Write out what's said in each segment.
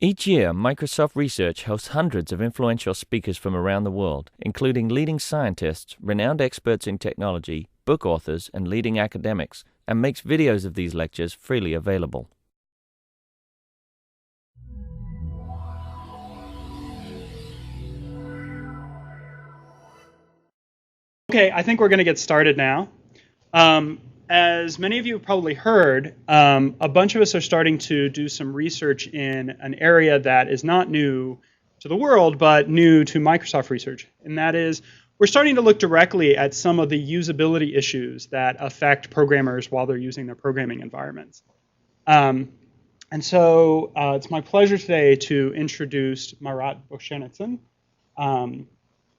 Each year, Microsoft Research hosts hundreds of influential speakers from around the world, including leading scientists, renowned experts in technology, book authors, and leading academics, and makes videos of these lectures freely available. Okay, I think we're going to get started now. As many of you have probably heard, a bunch of us are starting to do some research in an area that is not new to the world, but new to Microsoft Research. And that is, we're starting to look directly at some of the usability issues that affect programmers while they're using their programming environments. And so it's my pleasure today to introduce Marat Boshenitsin,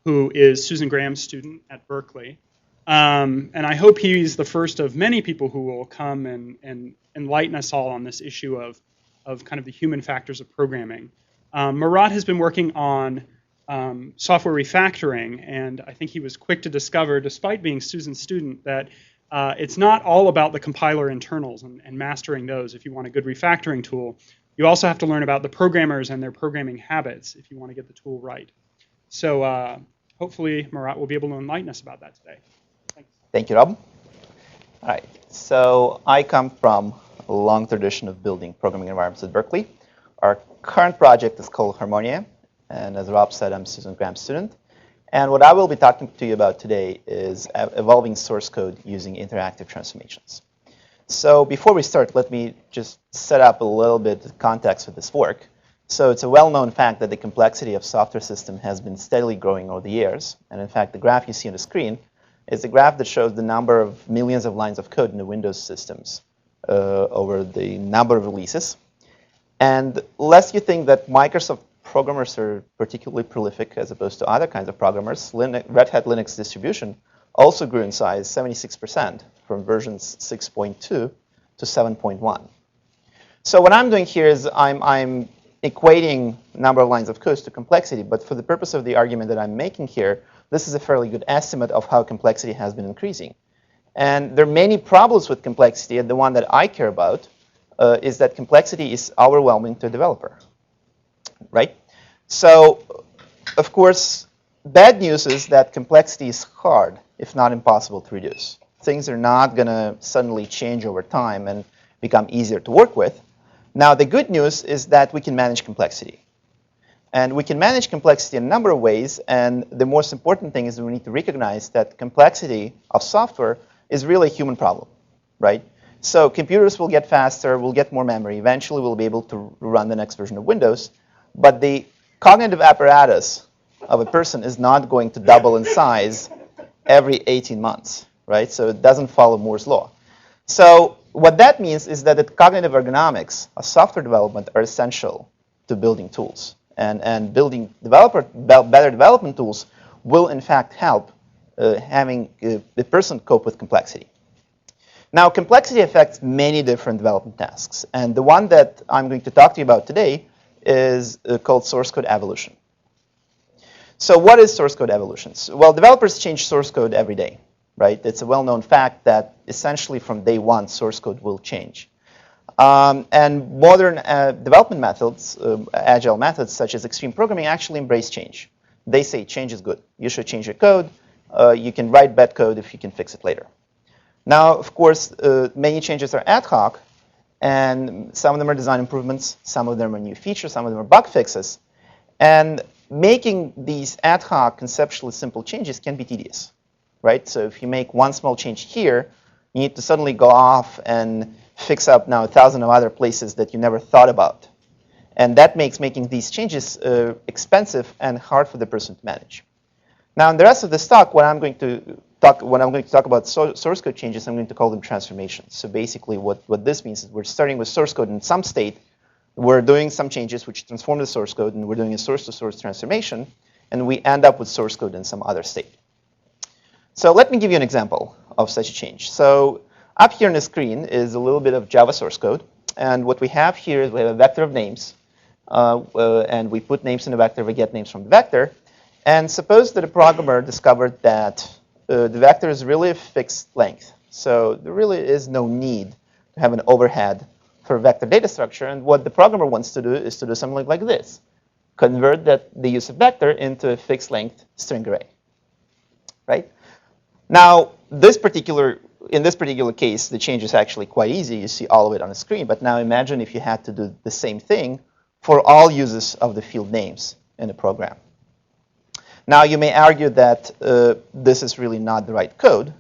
who is Susan Graham's student at Berkeley. And I hope he's the first of many people who will come and enlighten us all on this issue of kind of the human factors of programming. Marat has been working on software refactoring, and I think he was quick to discover, despite being Susan's student, that it's not all about the compiler internals and mastering those if you want a good refactoring tool. You also have to learn about the programmers and their programming habits if you want to get the tool right. So hopefully Marat will be able to enlighten us about that today. Thanks. Thank you, Rob. All right, so I come from a long tradition of building programming environments at Berkeley. Our current project is called Harmonia, and as Rob said, I'm Susan Graham's student. And what I will be talking to you about today is evolving source code using interactive transformations. So before we start, let me just set up a little bit of context for this work. So it's a well-known fact that the complexity of software system has been steadily growing over the years. And in fact, the graph you see on the screen is a graph that shows the number of millions of lines of code in the Windows systems over the number of releases. And lest you think that Microsoft programmers are particularly prolific as opposed to other kinds of programmers, Red Hat Linux distribution also grew in size 76% from versions 6.2 to 7.1. So what I'm doing here is I'm equating number of lines of code to complexity, but for the purpose of the argument that I'm making here, this is a fairly good estimate of how complexity has been increasing. And there are many problems with complexity, and the one that I care about is that complexity is overwhelming to a developer, right? So, of course, bad news is that complexity is hard, if not impossible, to reduce. Things are not going to suddenly change over time and become easier to work with. Now, the good news is that we can manage complexity. And we can manage complexity in a number of ways, and the most important thing is we need to recognize that complexity of software is really a human problem, right? So computers will get faster, will get more memory, eventually we'll be able to run the next version of Windows, but the cognitive apparatus of a person is not going to double in size every 18 months, right? So it doesn't follow Moore's law. So what that means is that the cognitive ergonomics of software development are essential to building tools. And building better development tools will, in fact, help having the person cope with complexity. Now, complexity affects many different development tasks. And the one that I'm going to talk to you about today is called source code evolution. So what is source code evolution? Well, developers change source code every day, right? It's a well-known fact that essentially from day one, source code will change. And modern development methods, agile methods such as extreme programming, actually embrace change. They say change is good. You should change your code. You can write bad code if you can fix it later. Now, of course, many changes are ad hoc, and some of them are design improvements, some of them are new features, some of them are bug fixes. And making these ad hoc, conceptually simple changes can be tedious, right? So if you make one small change here, you need to suddenly go off and fix up now 1,000 of other places that you never thought about. And that makes making these changes expensive and hard for the person to manage. Now, in the rest of this talk, when I'm going to talk about source code changes, I'm going to call them transformations. So basically what this means is we're starting with source code in some state. We're doing some changes which transform the source code, and we're doing a source-to-source transformation, and we end up with source code in some other state. So let me give you an example of such a change. So up here on the screen is a little bit of Java source code. And what we have here is we have a vector of names. And we put names in the vector. We get names from the vector. And suppose that a programmer discovered that the vector is really a fixed length. So there really is no need to have an overhead for a vector data structure. And what the programmer wants to do is to do something like this. Convert the use of vector into a fixed length string array. Right? Now, in this particular case, the change is actually quite easy. You see all of it on the screen. But now imagine if you had to do the same thing for all uses of the field names in a program. Now, you may argue that this is really not the right code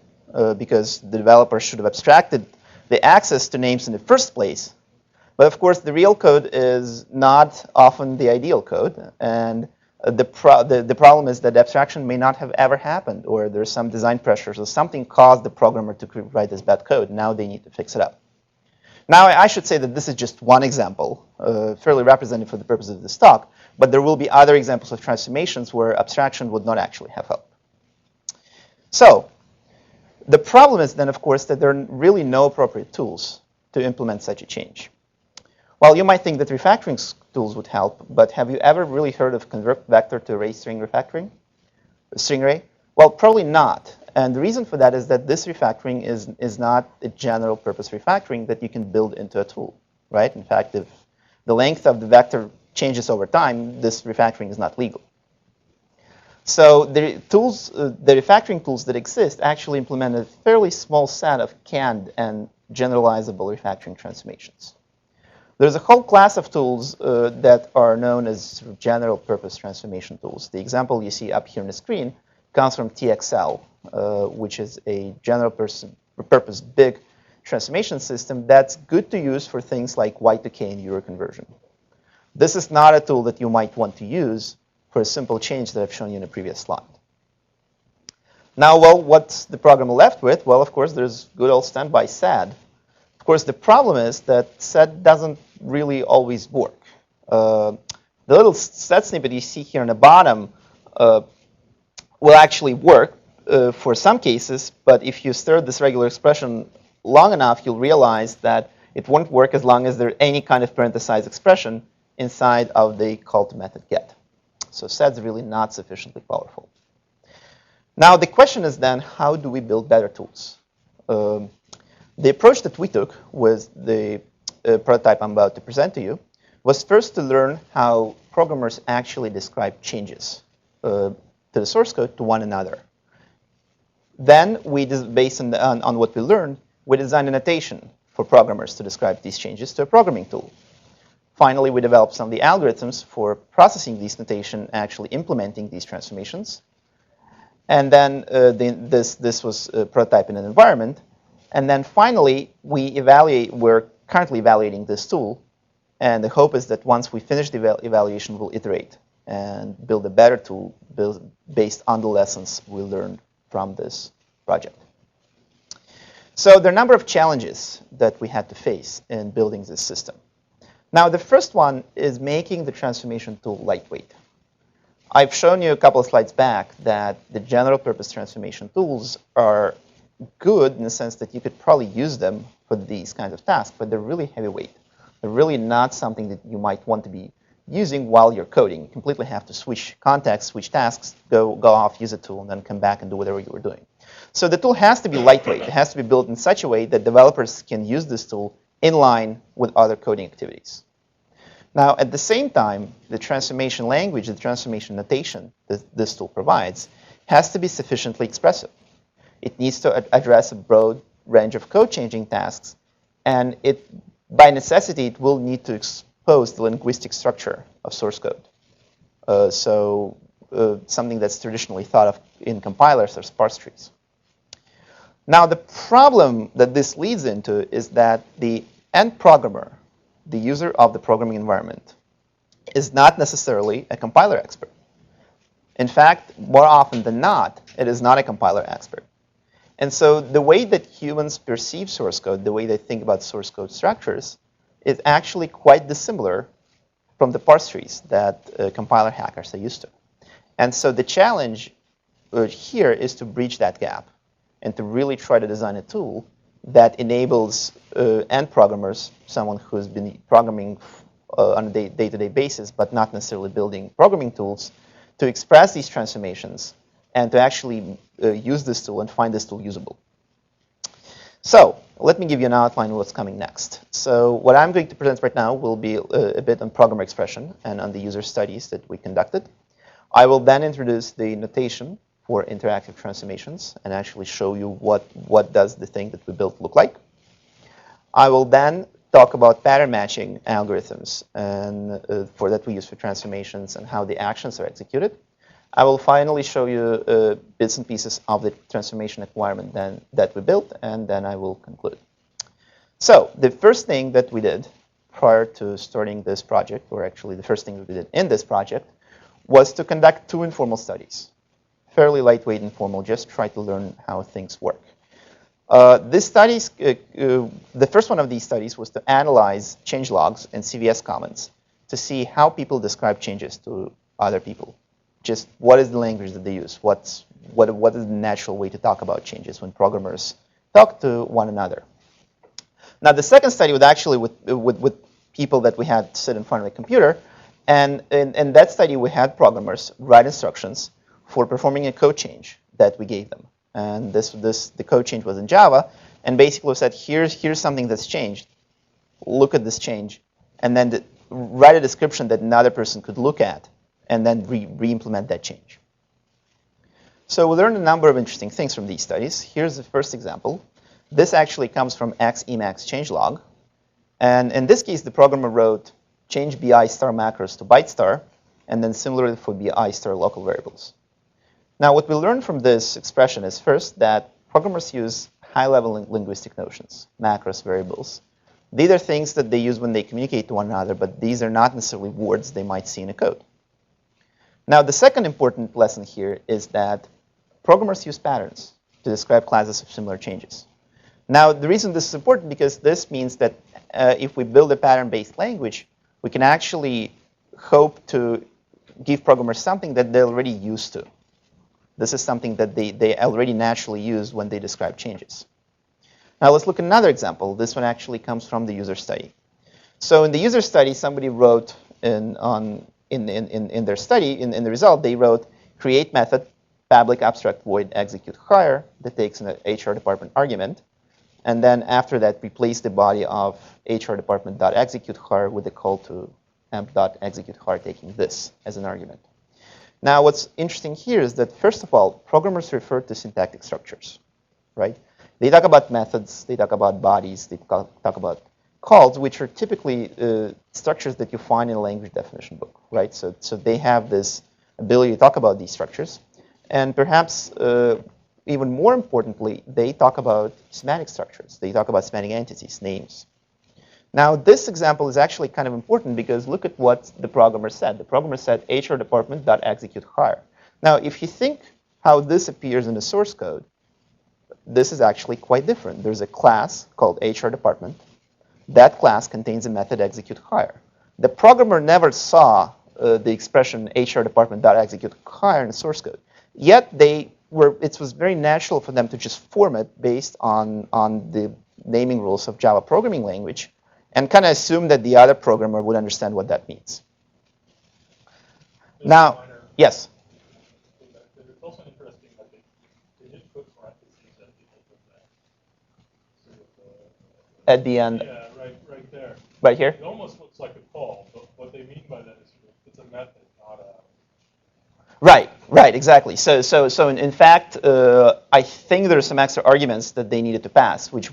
because the developer should have abstracted the access to names in the first place. But of course, the real code is not often the ideal code. And the problem is that the abstraction may not have ever happened, or there's some design pressures, or something caused the programmer to write this bad code. Now they need to fix it up. Now, I should say that this is just one example, fairly representative for the purpose of this talk. But there will be other examples of transformations where abstraction would not actually have helped. So the problem is then, of course, that there are really no appropriate tools to implement such a change. Well, you might think that refactoring tools would help, but have you ever really heard of convert vector to array string refactoring? A string array? Well, probably not. And the reason for that is that this refactoring is not a general purpose refactoring that you can build into a tool, right? In fact, if the length of the vector changes over time, this refactoring is not legal. So the refactoring tools that exist actually implement a fairly small set of canned and generalizable refactoring transformations. There's a whole class of tools that are known as general purpose transformation tools. The example you see up here on the screen comes from TXL, which is a general purpose big transformation system that's good to use for things like Y2K and Euro conversion. This is not a tool that you might want to use for a simple change that I've shown you in a previous slide. Now, well, what's the programmer left with? Well, of course, there's good old standby SAD. Of course, the problem is that SAD doesn't really always work. The little SAD snippet you see here on the bottom will actually work for some cases, but if you stir this regular expression long enough, you'll realize that it won't work as long as there's any kind of parenthesized expression inside of the call to method get. So SAD's really not sufficiently powerful. Now, the question is then, how do we build better tools? The approach that we took with the prototype I'm about to present to you was first to learn how programmers actually describe changes to the source code to one another. Then, based on what we learned, we designed a notation for programmers to describe these changes to a programming tool. Finally, we developed some of the algorithms for processing these notation, actually implementing these transformations. And then this was a prototype in an environment. And then finally, we're currently evaluating this tool. And the hope is that once we finish the evaluation, we'll iterate and build a better tool based on the lessons we learned from this project. So there are a number of challenges that we had to face in building this system. Now, the first one is making the transformation tool lightweight. I've shown you a couple of slides back that the general purpose transformation tools are good in the sense that you could probably use them for these kinds of tasks, but they're really heavyweight. They're really not something that you might want to be using while you're coding. You completely have to switch context, switch tasks, go off, use a tool, and then come back and do whatever you were doing. So the tool has to be lightweight. It has to be built in such a way that developers can use this tool in line with other coding activities. Now, at the same time, the transformation language, the transformation notation that this tool provides has to be sufficiently expressive. It needs to address a broad range of code changing tasks, and by necessity, it will need to expose the linguistic structure of source code. Something that's traditionally thought of in compilers as parse trees. Now, the problem that this leads into is that the end programmer, the user of the programming environment, is not necessarily a compiler expert. In fact, more often than not, it is not a compiler expert. And so the way that humans perceive source code, the way they think about source code structures, is actually quite dissimilar from the parse trees that compiler hackers are used to. And so the challenge here is to bridge that gap and to really try to design a tool that enables end programmers, someone who's been programming on a day-to-day basis, but not necessarily building programming tools, to express these transformations and to actually use this tool and find this tool usable. So let me give you an outline of what's coming next. So what I'm going to present right now will be a bit on programmer expression and on the user studies that we conducted. I will then introduce the notation for interactive transformations and actually show you what does the thing that we built look like. I will then talk about pattern matching algorithms and for that we use for transformations and how the actions are executed. I will finally show you bits and pieces of the transformation environment that we built, and then I will conclude. So the first thing that we did prior to starting this project, or actually the first thing that we did in this project, was to conduct 2 informal studies. Fairly lightweight, informal, just try to learn how things work. These studies, the first one of these studies was to analyze change logs and CVS comments to see how people describe changes to other people. Just what is the language that they use? What is the natural way to talk about changes when programmers talk to one another? Now, the second study was actually with people that we had sit in front of a computer. And in that study, we had programmers write instructions for performing a code change that we gave them. And the code change was in Java. And basically we said, here's something that's changed. Look at this change. And then write a description that another person could look at and then re-implement that change. So we learned a number of interesting things from these studies. Here's the first example. This actually comes from Emacs changelog. And in this case, the programmer wrote change bi star macros to byte star, and then similarly for bi star local variables. Now, what we learned from this expression is first that programmers use high-level linguistic notions, macros, variables. These are things that they use when they communicate to one another, but these are not necessarily words they might see in a code. Now, the second important lesson here is that programmers use patterns to describe classes of similar changes. Now, the reason this is important because this means that if we build a pattern-based language, we can actually hope to give programmers something that they're already used to. This is something that they already naturally use when they describe changes. Now, let's look at another example. This one actually comes from the user study. So in the user study, somebody wrote in their study, in the result, they wrote create method, public abstract void execute hire that takes an HR department argument. And then after that, replace the body of HR department.execute hire with the call to amp.execute hire taking this as an argument. Now, what's interesting here is that, first of all, programmers refer to syntactic structures, right? They talk about methods, they talk about bodies, they talk about calls, which are typically structures that you find in a language definition book, right? So they have this ability to talk about these structures. And perhaps even more importantly, they talk about semantic structures. They talk about semantic entities, names. Now, this example is actually kind of important because look at what the programmer said. The programmer said HR department.execute hire. Now, if you think how this appears in the source code, this is actually quite different. There's a class called HR department. That class contains a method execute hire. The programmer never saw the expression HR department.execute hire in the source code. Yet it was very natural for them to just form it based on the naming rules of Java programming language and kind of assume that the other programmer would understand what that means. Now, yes? It's also interesting that they did put parentheses At the end. Yeah, right there. Right here? It almost looks like a call, but what they mean by that is it's a method, not a... Right, exactly. So in fact, I think there are some extra arguments that they needed to pass, which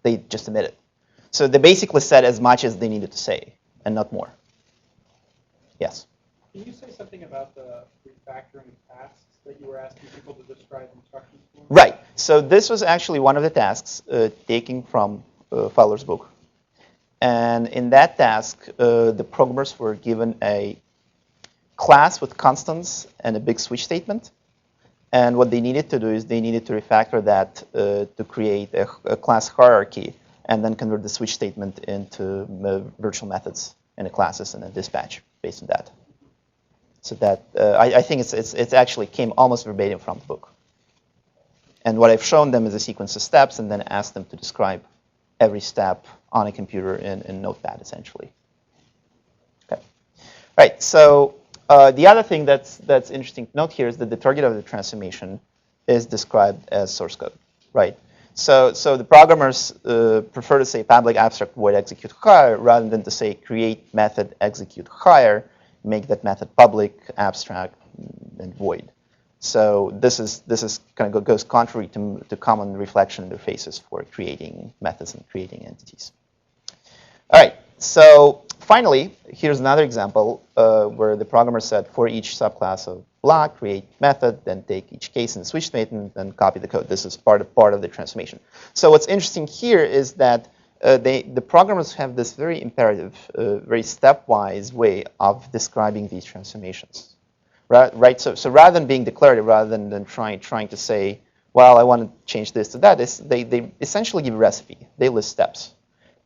they just omitted. So they basically said as much as they needed to say, and not more. Yes? Can you say something about the refactoring tasks that you were asking people to describe instructions for? Right. So this was actually one of the tasks taken from Fowler's book. And in that task, the programmers were given a class with constants and a big switch statement. And what they needed to do is they needed to refactor that to create a class hierarchy and then convert the switch statement into virtual methods in the classes and a dispatch based on that. So that I think it's actually came almost verbatim from the book. And what I've shown them is a sequence of steps and then asked them to describe every step on a computer in Notepad, essentially. Okay. Right. So the other thing that's interesting to note here is that the target of the transformation is described as source code, right? So the programmers prefer to say public abstract void execute hire rather than to say create method execute hire, make that method public, abstract, and void. So this is kind of goes contrary to common reflection interfaces for creating methods and creating entities. All right. So finally, here's another example where the programmer said for each subclass of block, create method, then take each case in the switch statement, then copy the code. This is part of the transformation. So what's interesting here is that the programmers have this very imperative, very stepwise way of describing these transformations. Right? So rather than being declarative, rather than trying to say, well, I want to change this to that, they essentially give a recipe. They list steps.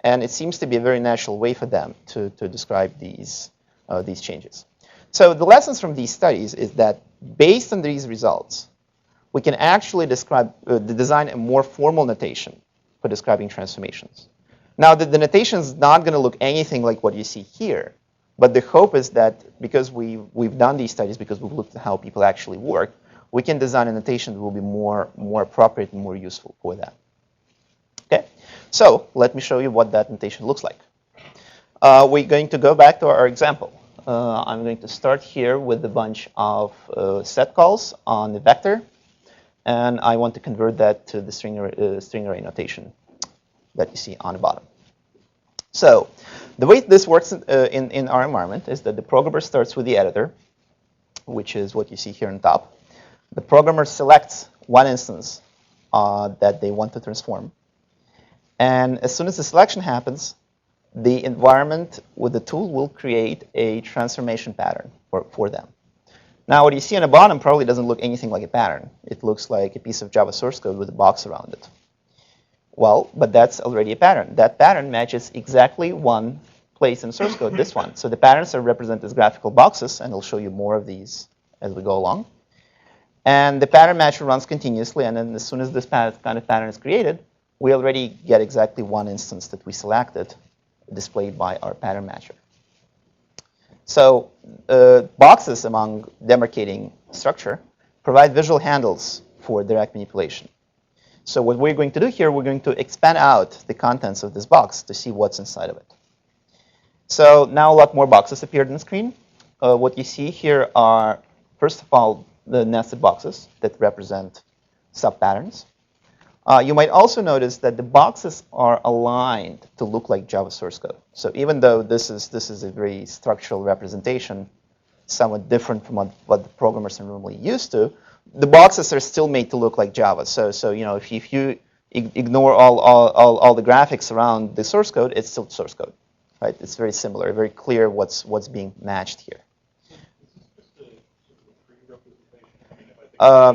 And it seems to be a very natural way for them to describe these changes. So the lessons from these studies is that based on these results, we can actually design a more formal notation for describing transformations. Now, the notation is not going to look anything like what you see here. But the hope is that because we've done these studies, because we've looked at how people actually work, we can design a notation that will be more appropriate and more useful for that. Okay, so let me show you what that notation looks like. We're going to go back to our example. I'm going to start here with a bunch of set calls on the vector, and I want to convert that to the string array notation that you see on the bottom. So the way this works in our environment is that the programmer starts with the editor, which is what you see here on top. The programmer selects one instance that they want to transform. And as soon as the selection happens, the environment with the tool will create a transformation pattern for them. Now, what you see on the bottom probably doesn't look anything like a pattern. It looks like a piece of Java source code with a box around it. Well, but that's already a pattern. That pattern matches exactly one place in the source code, this one. So the patterns are represented as graphical boxes, and I'll show you more of these as we go along. And the pattern matcher runs continuously, and then as soon as this kind of pattern is created, we already get exactly one instance that we selected displayed by our pattern matcher. So boxes among demarcating structure provide visual handles for direct manipulation. So what we're going to do here, we're going to expand out the contents of this box to see what's inside of it. So now a lot more boxes appeared on the screen. What you see here are, first of all, the nested boxes that represent sub-patterns. You might also notice that the boxes are aligned to look like Java source code. So even though this is a very structural representation, somewhat different from what the programmers are normally used to, the boxes are still made to look like Java. So you know, if you ignore all the graphics around the source code, it's still source code, right? It's very similar, very clear what's being matched here.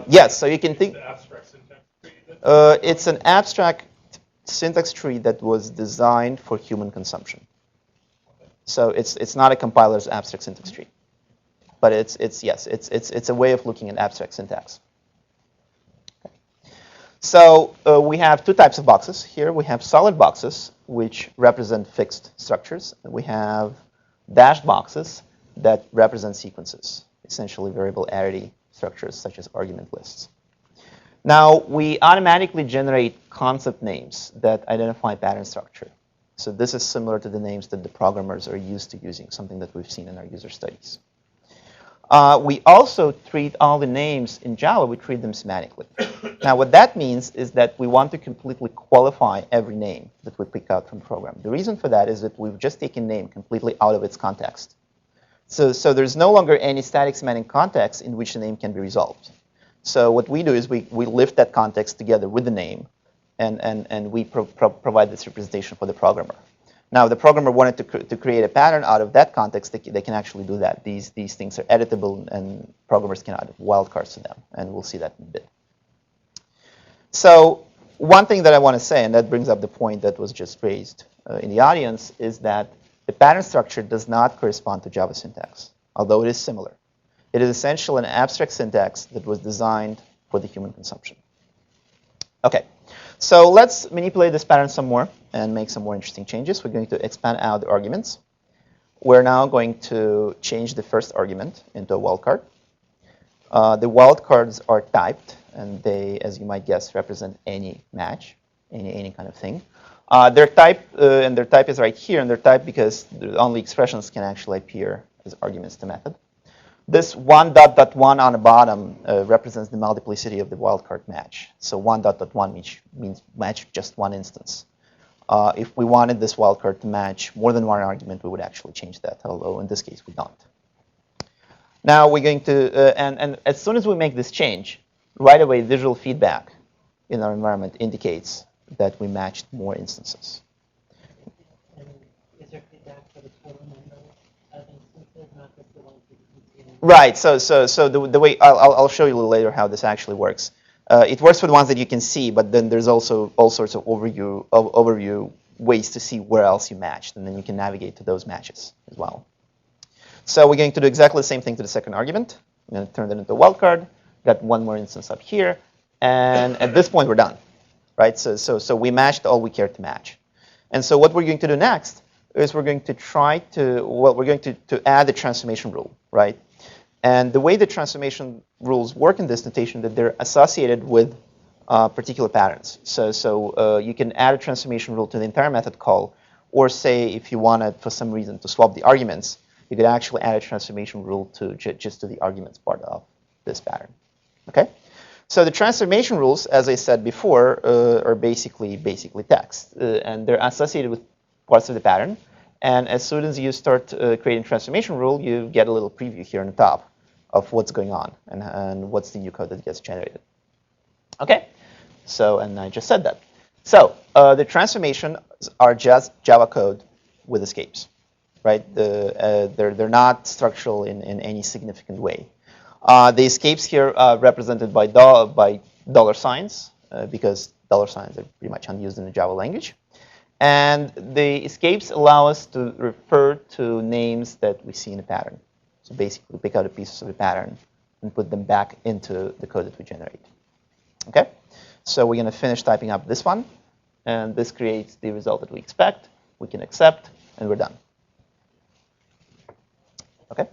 Yes, so you can think. It's an abstract syntax tree that was designed for human consumption. So it's not a compiler's abstract syntax tree, but it's a way of looking at abstract syntax. Okay. So we have two types of boxes here. We have solid boxes, which represent fixed structures. And we have dashed boxes that represent sequences, essentially variable arity structures such as argument lists. Now, we automatically generate concept names that identify pattern structure. So this is similar to the names that the programmers are used to using, something that we've seen in our user studies. We also treat all the names in Java, we treat them semantically. Now, what that means is that we want to completely qualify every name that we pick out from the program. The reason for that is that we've just taken name completely out of its context. So there's no longer any static semantic context in which a name can be resolved. So what we do is we lift that context together with the name, and we provide this representation for the programmer. Now, if the programmer wanted to create a pattern out of that context, they can actually do that. These things are editable, and programmers can add wildcards to them, and we'll see that in a bit. So one thing that I want to say, and that brings up the point that was just raised in the audience, is that the pattern structure does not correspond to Java syntax, although it is similar. It is essentially an abstract syntax that was designed for the human consumption. OK, so let's manipulate this pattern some more and make some more interesting changes. We're going to expand out the arguments. We're now going to change the first argument into a wildcard. The wildcards are typed, and they, as you might guess, represent any match. any kind of thing. Their type and their type is right here, and their type because only expressions can actually appear as arguments to method. This 1.1 on the bottom represents the multiplicity of the wildcard match. So 1.1 means match just one instance. If we wanted this wildcard to match more than one argument, we would actually change that, although in this case we don't. Now we're going to, and as soon as we make this change, right away visual feedback in our environment indicates that we matched more instances. And is there feedback for the total number of instances, not just the ones that you can see? Right. So the way I'll show you a little later how this actually works. It works for the ones that you can see, but then there's also all sorts of overview ways to see where else you matched, and then you can navigate to those matches as well. So we're going to do exactly the same thing to the second argument. I'm going to turn that into a wildcard. Got one more instance up here, and at this point we're done, right? So we matched all we cared to match, and so what we're going to do next is we're going to try to add the transformation rule, right? And the way the transformation rules work in this notation that they're associated with particular patterns. So you can add a transformation rule to the entire method call, or say if you wanted for some reason to swap the arguments, you could actually add a transformation rule to just to the arguments part of this pattern. Okay. So the transformation rules, as I said before, are basically text, and they're associated with parts of the pattern. And as soon as you start creating transformation rule, you get a little preview here on the top of what's going on and what's the new code that gets generated. Okay, so, and I just said that. So the transformations are just Java code with escapes, right? They're not structural in any significant way. The escapes here are represented by dollar signs because dollar signs are pretty much unused in the Java language. And the escapes allow us to refer to names that we see in a pattern. So basically, pick out the pieces of the pattern and put them back into the code that we generate. Okay? So we're going to finish typing up this one. And this creates the result that we expect. We can accept, and we're done. Okay?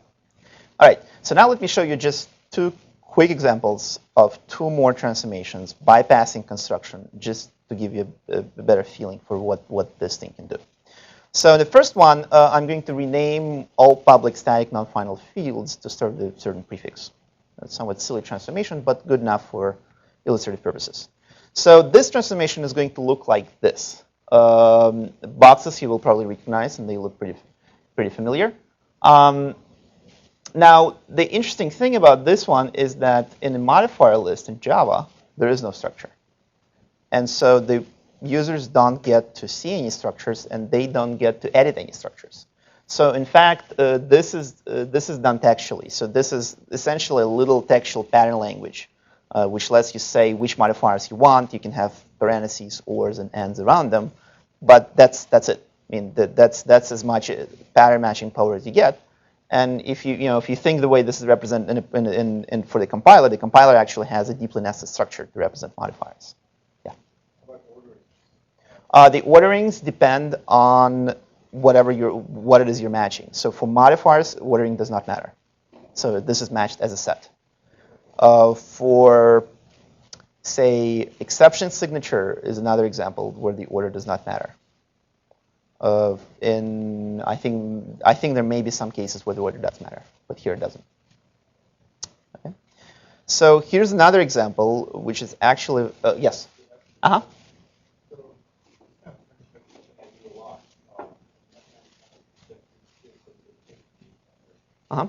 All right. So now let me show you just two quick examples of two more transformations bypassing construction, just to give you a better feeling for what this thing can do. So the first one, I'm going to rename all public static non-final fields to start with a certain prefix. That's a somewhat silly transformation, but good enough for illustrative purposes. So this transformation is going to look like this. Boxes you will probably recognize, and they look pretty familiar. Now, the interesting thing about this one is that in a modifier list in Java, there is no structure. And so the users don't get to see any structures, and they don't get to edit any structures. So in fact, this is done textually. So this is essentially a little textual pattern language, which lets you say which modifiers you want. You can have parentheses, ors, and ands around them, but that's it. I mean, that's as much pattern matching power as you get. And if you think the way this is represented for the compiler actually has a deeply nested structure to represent modifiers. The orderings depend on what it is you're matching. So for modifiers, ordering does not matter. So this is matched as a set. For, say, exception signature is another example where the order does not matter. I think there may be some cases where the order does matter, but here it doesn't. Okay. So here's another example, which is actually yes. Uh-huh. Uh-huh.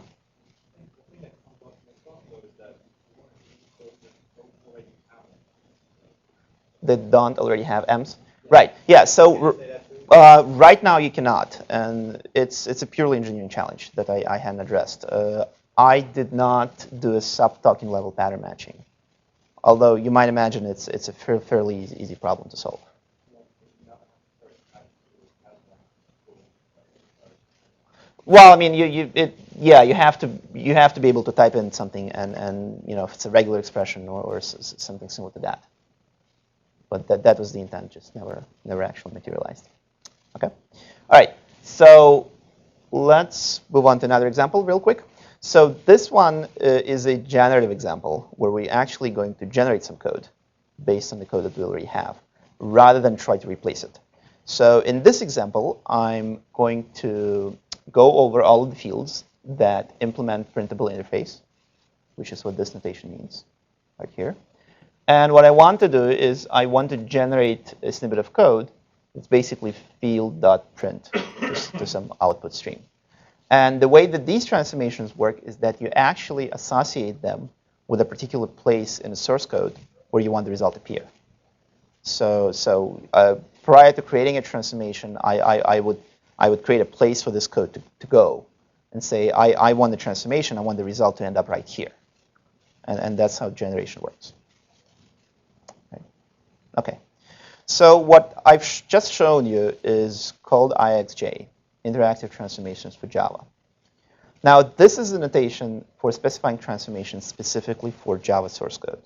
That don't already have M's? Right. Yeah. So right now you cannot, and it's a purely engineering challenge that I hadn't addressed. I did not do a sub-token level pattern matching, although you might imagine it's a fairly easy problem to solve. Well, I mean, you have to be able to type in something, and if it's a regular expression or something similar to that. But that was the intent, just never actually materialized. Okay. All right. So let's move on to another example real quick. So this one is a generative example where we're actually going to generate some code based on the code that we already have. rather than try to replace it. So in this example, I'm going to go over all of the fields that implement printable interface, which is what this notation means right here. And what I want to do is I want to generate a snippet of code. It's basically field.print to some output stream. And the way that these transformations work is that you actually associate them with a particular place in the source code where you want the result to appear. So prior to creating a transformation, I would create a place for this code to go and say, I want the transformation, I want the result to end up right here. And that's how generation works. Right. OK. So what I've just shown you is called IXJ, interactive transformations for Java. Now, this is a notation for specifying transformations specifically for Java source code.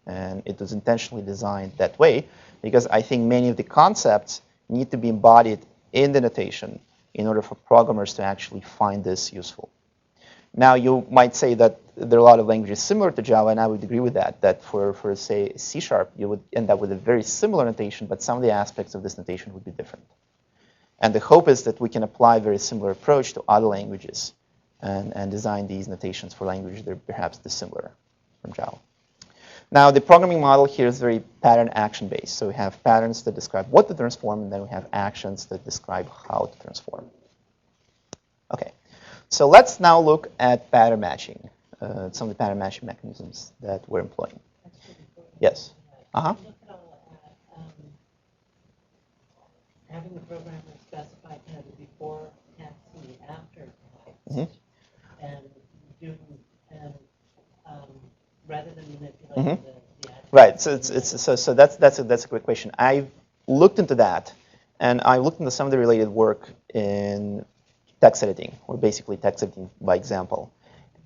And it was intentionally designed that way because I think many of the concepts need to be embodied in the notation in order for programmers to actually find this useful. Now, you might say that there are a lot of languages similar to Java, and I would agree with that, that for say, C#, you would end up with a very similar notation, but some of the aspects of this notation would be different. And the hope is that we can apply a very similar approach to other languages and design these notations for languages that are perhaps dissimilar from Java. Now, the programming model here is very pattern-action-based. So we have patterns that describe what to transform, and then we have actions that describe how to transform. OK. So let's now look at pattern matching, some of the pattern matching mechanisms that we're employing. Yes? Uh-huh. Look at having the programmer specify kind of the before text and the after text, and doing rather than manipulating the actual. Right. So that's a great question. I've looked into that, and I looked into some of the related work in text editing, or basically text editing by example.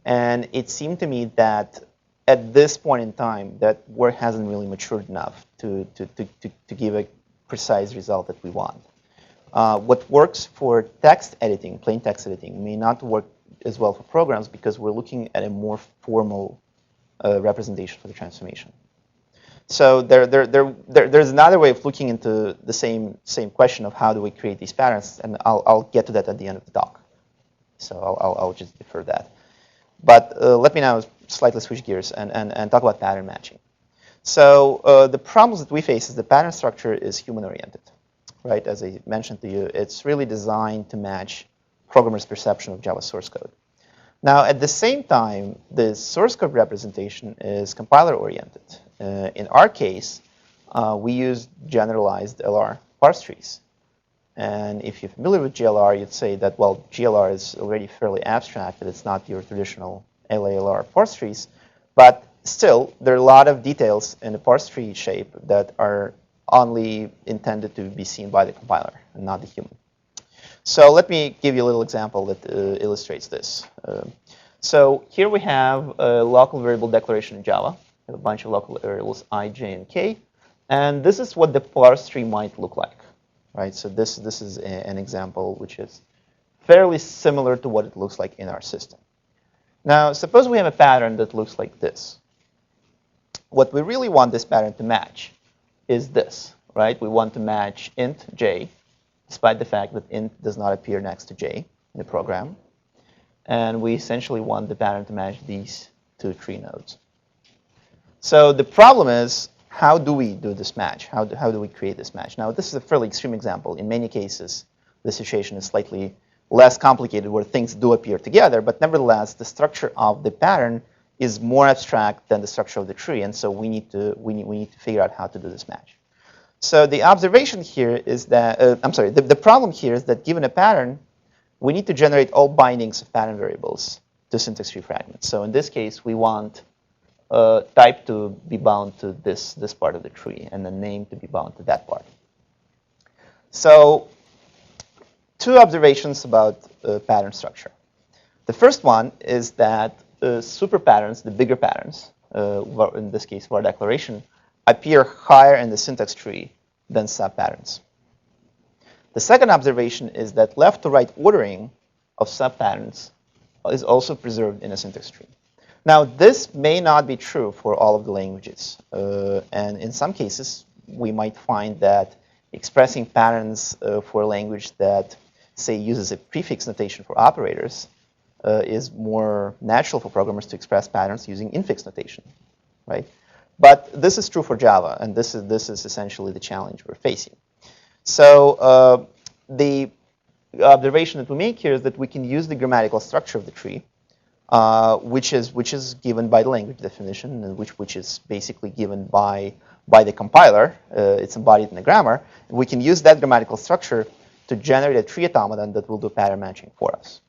And it seemed to me that at this point in time, that work hasn't really matured enough to give a precise result that we want. What works for text editing, plain text editing, may not work as well for programs because we're looking at a more formal representation for the transformation. So there's another way of looking into the same question of how do we create these patterns, and I'll get to that at the end of the talk. So I'll just defer that. But let me now slightly switch gears and talk about pattern matching. So the problems that we face is the pattern structure is human-oriented, right? As I mentioned to you, it's really designed to match programmers' perception of Java source code. Now, at the same time, the source code representation is compiler-oriented. In our case, we use generalized LR parse trees. And if you're familiar with GLR, you'd say that, well, GLR is already fairly abstract, that it's not your traditional LALR parse trees. But still, there are a lot of details in the parse tree shape that are only intended to be seen by the compiler and not the human. So let me give you a little example that illustrates this. So here we have a local variable declaration in Java. We have a bunch of local variables I, j, and k. And this is what the parse tree might look like, right? So this is an example which is fairly similar to what it looks like in our system. Now, suppose we have a pattern that looks like this. What we really want this pattern to match is this, right? We want to match int j, despite the fact that int does not appear next to j in the program. And we essentially want the pattern to match these two tree nodes. So the problem is, how do we do this match? How do we create this match? Now, this is a fairly extreme example. In many cases, the situation is slightly less complicated where things do appear together. But nevertheless, the structure of the pattern is more abstract than the structure of the tree. And so we need to figure out how to do this match. So the observation here is that, the problem here is that given a pattern, we need to generate all bindings of pattern variables to syntax tree fragments. So in this case, we want type to be bound to this part of the tree, and the name to be bound to that part. So two observations about pattern structure. The first one is that super patterns, the bigger patterns, in this case var declaration, appear higher in the syntax tree than subpatterns. The second observation is that left to right ordering of subpatterns is also preserved in a syntax tree. Now, this may not be true for all of the languages. And in some cases, we might find that expressing patterns for a language that, say, uses a prefix notation for operators is more natural for programmers to express patterns using infix notation, right? But this is true for Java, and this is essentially the challenge we're facing. So the observation that we make here is that we can use the grammatical structure of the tree, which is given by the language definition, and which is basically given by the compiler. It's embodied in the grammar. We can use that grammatical structure to generate a tree automaton that will do pattern matching for us.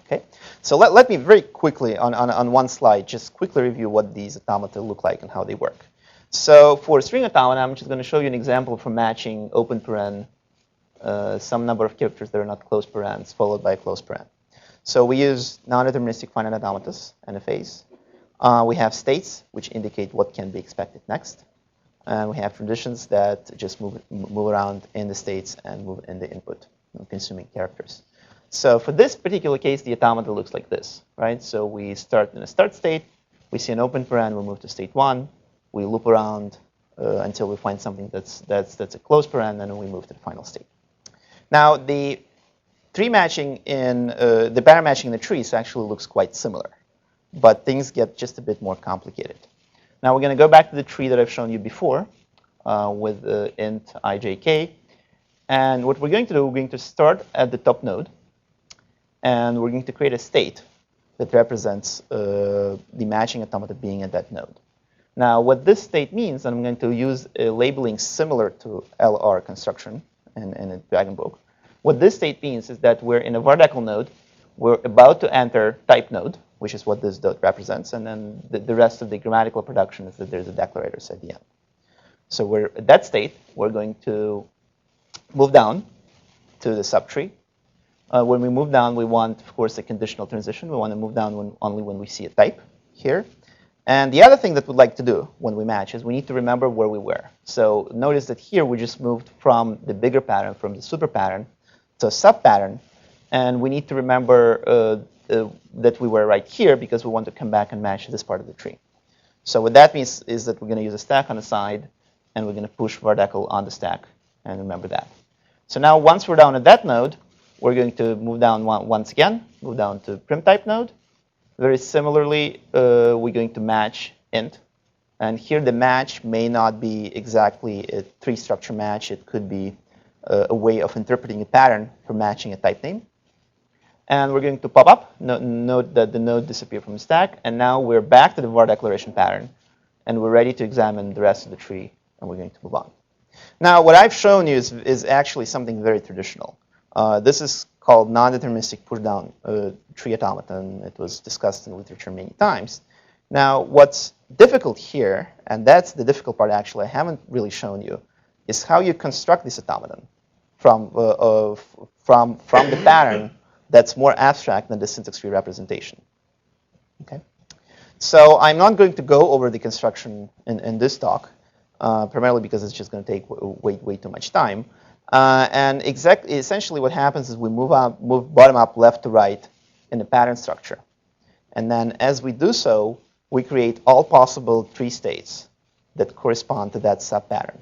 Okay, so let me very quickly, on one slide, just quickly review what these automata look like and how they work. So for a string automata, I'm just going to show you an example for matching open paren, some number of characters that are not close parens, followed by a close paren. So we use non-deterministic finite automatas, NFAs. We have states, which indicate what can be expected next. And we have transitions that just move around in the states and move in the input, consuming characters. So for this particular case, the automata looks like this, right? So we start in a start state. We see an open paren. We move to state 1. We loop around until we find something that's a close paren, and then we move to the final state. Now, the tree matching in the pattern matching in the trees actually looks quite similar, but things get just a bit more complicated. Now we're going to go back to the tree that I've shown you before with int ijk, and what we're going to do, we're going to start at the top node, and we're going to create a state that represents the matching automata being at that node. Now, what this state means, and I'm going to use a labeling similar to LR construction in a Dragon book. What this state means is that we're in a vardecal node. We're about to enter type node, which is what this dot represents. And then the rest of the grammatical production is that there's a declarators at the end. So we're at that state. We're going to move down to the subtree. When we move down, we want, of course, a conditional transition. We want to move down only when we see a type here. And the other thing that we'd like to do when we match is we need to remember where we were. So notice that here we just moved from the bigger pattern, from the super pattern, to a sub pattern. And we need to remember that we were right here because we want to come back and match this part of the tree. So what that means is that we're going to use a stack on the side, and we're going to push vardecal on the stack, and remember that. So now once we're down at that node, we're going to move down once again, move down to prim type node. Very similarly, we're going to match int. And here the match may not be exactly a tree structure match. It could be a way of interpreting a pattern for matching a type name. And we're going to pop up, note that the node disappeared from the stack. And now we're back to the var declaration pattern. And we're ready to examine the rest of the tree. And we're going to move on. Now, what I've shown you is actually something very traditional. This is called non-deterministic pushdown tree automaton. It was discussed in literature many times. Now, what's difficult here, and that's the difficult part actually I haven't really shown you, is how you construct this automaton from the pattern that's more abstract than the syntax tree representation. Okay? So I'm not going to go over the construction in this talk, primarily because it's just going to take way too much time. And essentially what happens is we move bottom up, left to right in the pattern structure. And then as we do so, we create all possible tree states that correspond to that sub-pattern.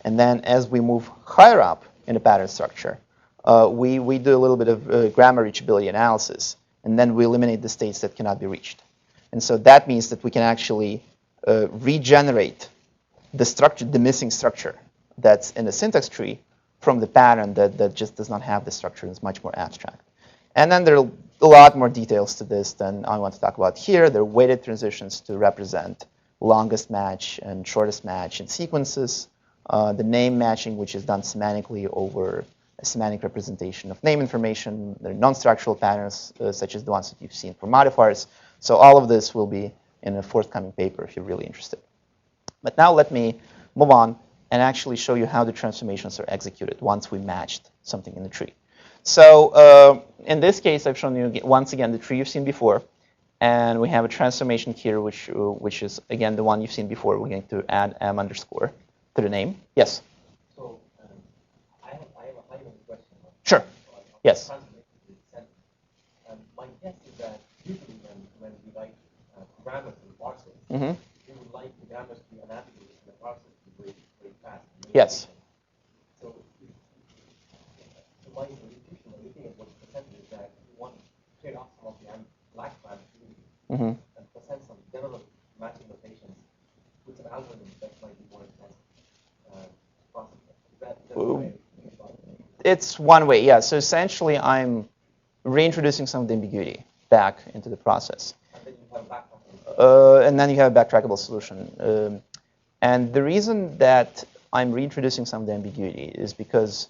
And then as we move higher up in the pattern structure, we do a little bit of grammar reachability analysis. And then we eliminate the states that cannot be reached. And so that means that we can actually regenerate the structure, the missing structure that's in the syntax tree from the pattern that just does not have the structure and is much more abstract. And then there are a lot more details to this than I want to talk about here. There are weighted transitions to represent longest match and shortest match in sequences. The name matching, which is done semantically over a semantic representation of name information. There are non-structural patterns, such as the ones that you've seen for modifiers. So all of this will be in a forthcoming paper if you're really interested. But now let me move on and actually show you how the transformations are executed once we matched something in the tree. So in this case, I've shown you once again the tree you've seen before. And we have a transformation here, which is, again, the one you've seen before. We're going to add m underscore to the name. Yes? So I have a high-level question. Sure. Yes. My guess is that usually when we write grammars in parsers, Mm-hmm. we would like the grammars to be annotated in the parser Yes. So, my intuition, when looking at what you presented, is that you want to clear off some of the black ambiguity and present some general matching notations with some algorithms that might be more intense possible. Is that the way to think about it? It's one way, yeah. So essentially, I'm reintroducing some of the ambiguity back into the process. And then you have a backtrackable. And then you have a backtrackable solution. And the reason that I'm reintroducing some of the ambiguity is because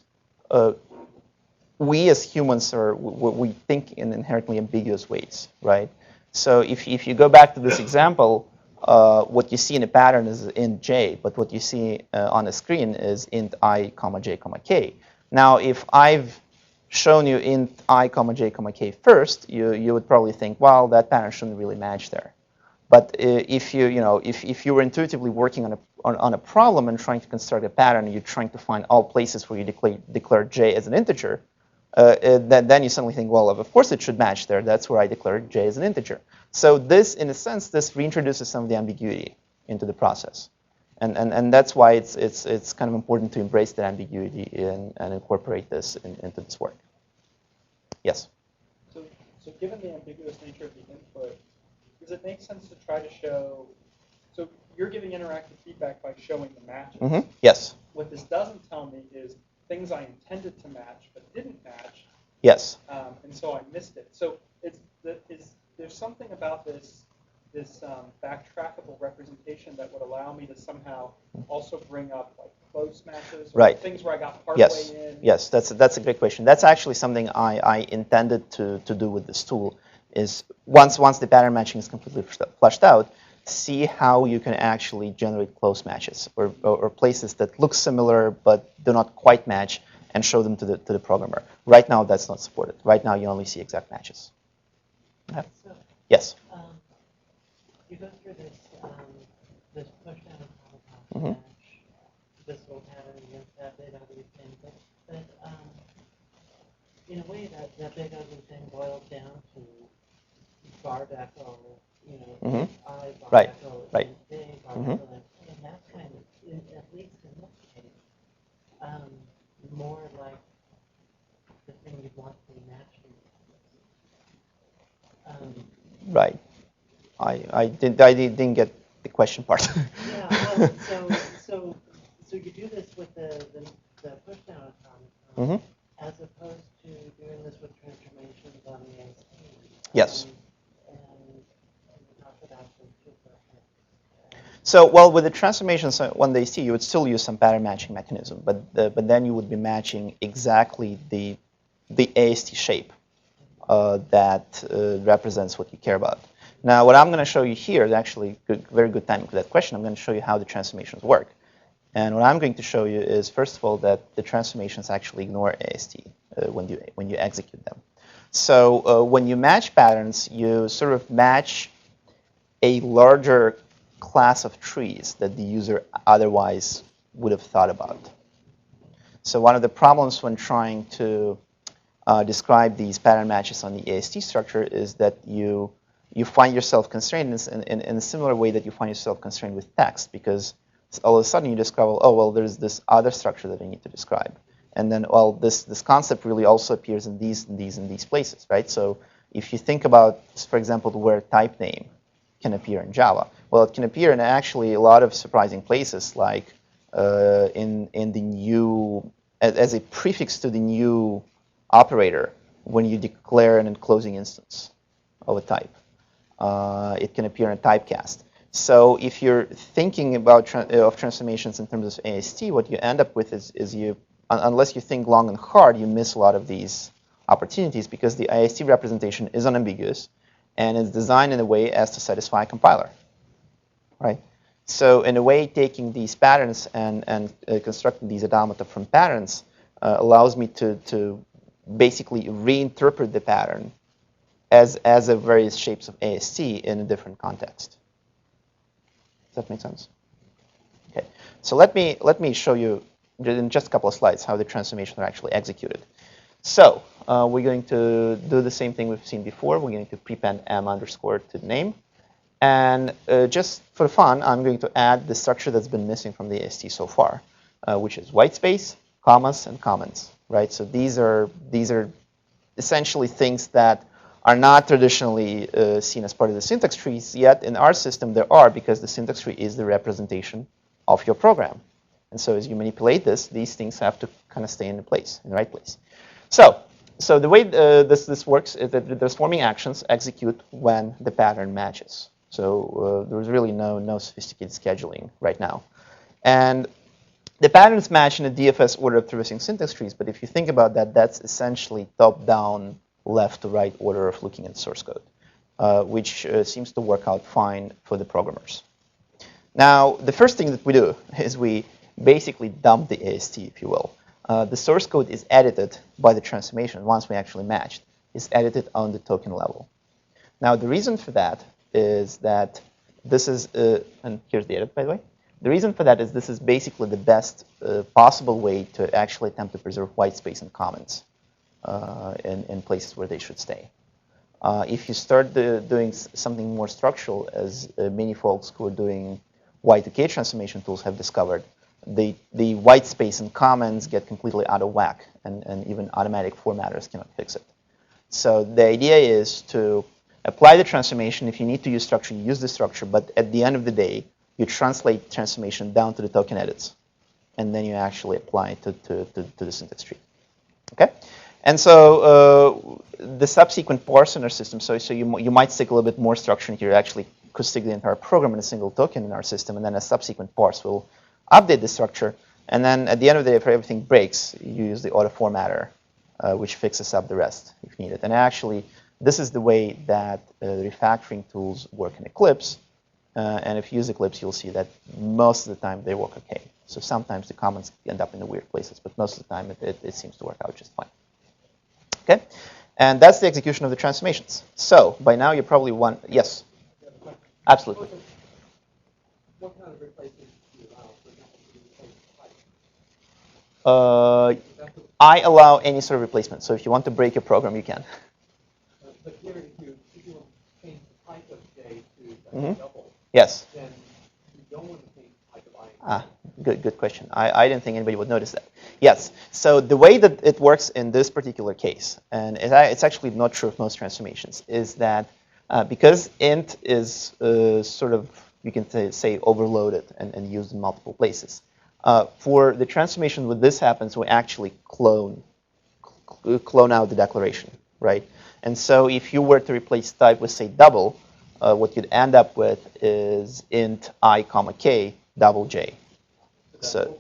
we as humans we think in inherently ambiguous ways, right? So if you go back to this example, what you see in a pattern is int j, but what you see on the screen is int I, j, k. Now, if I've shown you int I, j, k first, you would probably think, well, that pattern shouldn't really match there. But if you were intuitively working on a problem and trying to construct a pattern, and you're trying to find all places where you declare j as an integer, then you suddenly think, well, of course it should match there. That's where I declared j as an integer. So this, in a sense, this reintroduces some of the ambiguity into the process, and that's why it's kind of important to embrace that ambiguity and incorporate this into this work. Yes. So given the ambiguous nature of the input, does it make sense to try to show? So you're giving interactive feedback by showing the matches. Yes. What this doesn't tell me is things I intended to match but didn't match. Yes. And so I missed it. So there's something about this backtrackable representation that would allow me to somehow also bring up like close matches or things where I got partway in. Yes, that's a great question. That's actually something I intended to do with this tool. Is once the pattern matching is completely flushed out, see how you can actually generate close matches or places that look similar but do not quite match, and show them to the programmer. Right now, that's not supported. Right now, you only see exact matches. Okay. So, yes. You go through this push down of match, this little pattern against that big ugly thing, but in a way that big ugly thing boils down to bar deco, I bar deco, right. big bar deco, and that's kind of, at least in this case, more like the thing you'd want to be matching. Right. I didn't get the question part. Yeah. Well, so you do this with the push down automaton, as opposed to doing this with transformations on the AST. Yes. And we talked about those two questions. So, well, with the transformations on the AST, you would still use some pattern matching mechanism, but then you would be matching exactly the AST shape that represents what you care about. Now, what I'm going to show you here is actually very good timing for that question. I'm going to show you how the transformations work. And what I'm going to show you is, first of all, that the transformations actually ignore AST when you execute them. So when you match patterns, you sort of match a larger class of trees that the user otherwise would have thought about. So one of the problems when trying to describe these pattern matches on the AST structure is that you find yourself constrained in a similar way that you find yourself constrained with text, because all of a sudden you discover, oh, well, there's this other structure that I need to describe. And then, well, this concept really also appears in these places, right? So if you think about, for example, where type name can appear in Java, well, it can appear in actually a lot of surprising places, like in the new, as a prefix to the new operator when you declare an enclosing instance of a type. It can appear in typecast. So if you're thinking about transformations in terms of AST, what you end up with is you, unless you think long and hard, you miss a lot of these opportunities, because the AST representation is unambiguous and is designed in a way as to satisfy a compiler, right? So in a way, taking these patterns and constructing these automata from patterns allows me to basically reinterpret the pattern as a various shapes of AST in a different context. Does that make sense? Okay. So let me show you in just a couple of slides how the transformations are actually executed. So we're going to do the same thing we've seen before. We're going to prepend m underscore to the name. And just for fun, I'm going to add the structure that's been missing from the AST so far. which is white space, commas, and comments, right? So these are essentially things that are not traditionally seen as part of the syntax trees, yet in our system there are, because the syntax tree is the representation of your program. And so as you manipulate this, these things have to kind of stay in the right place. So the way this works is that the transforming actions execute when the pattern matches. So there's really no sophisticated scheduling right now. And the patterns match in a DFS order of traversing syntax trees, but if you think about that, that's essentially top-down, left-to-right order of looking at source code, which seems to work out fine for the programmers. Now, the first thing that we do is we basically dump the AST, if you will. The source code is edited by the transformation once we actually matched. It's edited on the token level. Now, the reason for that is that this is, and here's the edit, by the way. The reason for that is this is basically the best possible way to actually attempt to preserve white space and comments in places where they should stay. If you start doing something more structural, as many folks who are doing Y2K transformation tools have discovered, the white space and comments get completely out of whack, and even automatic formatters cannot fix it. So the idea is to apply the transformation. If you need to use structure, you use the structure, but at the end of the day, you translate transformation down to the token edits, and then you actually apply it to the syntax tree. Okay? And so the subsequent parse in our system, so you might stick a little bit more structure in here. You actually could stick the entire program in a single token in our system, and then a subsequent parse will update the structure. And then at the end of the day, if everything breaks, you use the auto formatter, which fixes up the rest if needed. And actually, this is the way that refactoring tools work in Eclipse. And if you use Eclipse, you'll see that most of the time they work OK. So sometimes the comments end up in the weird places, but most of the time it seems to work out just fine. Okay? And that's the execution of the transformations. So by now you probably want, yes? Absolutely. What kind of replacement do you allow? For example, do you replace type? I allow any sort of replacement. So if you want to break your program, you can. But here, if you want to change the type of J to double, yes. then you don't want to change the type of I. Good question. I didn't think anybody would notice that. Yes. So the way that it works in this particular case, and it's actually not true of most transformations, is that because int is sort of, you can say overloaded and used in multiple places. For the transformation where this happens, we actually clone out the declaration, right? And so if you were to replace type with, say, double, what you'd end up with is int I, comma k, double j. So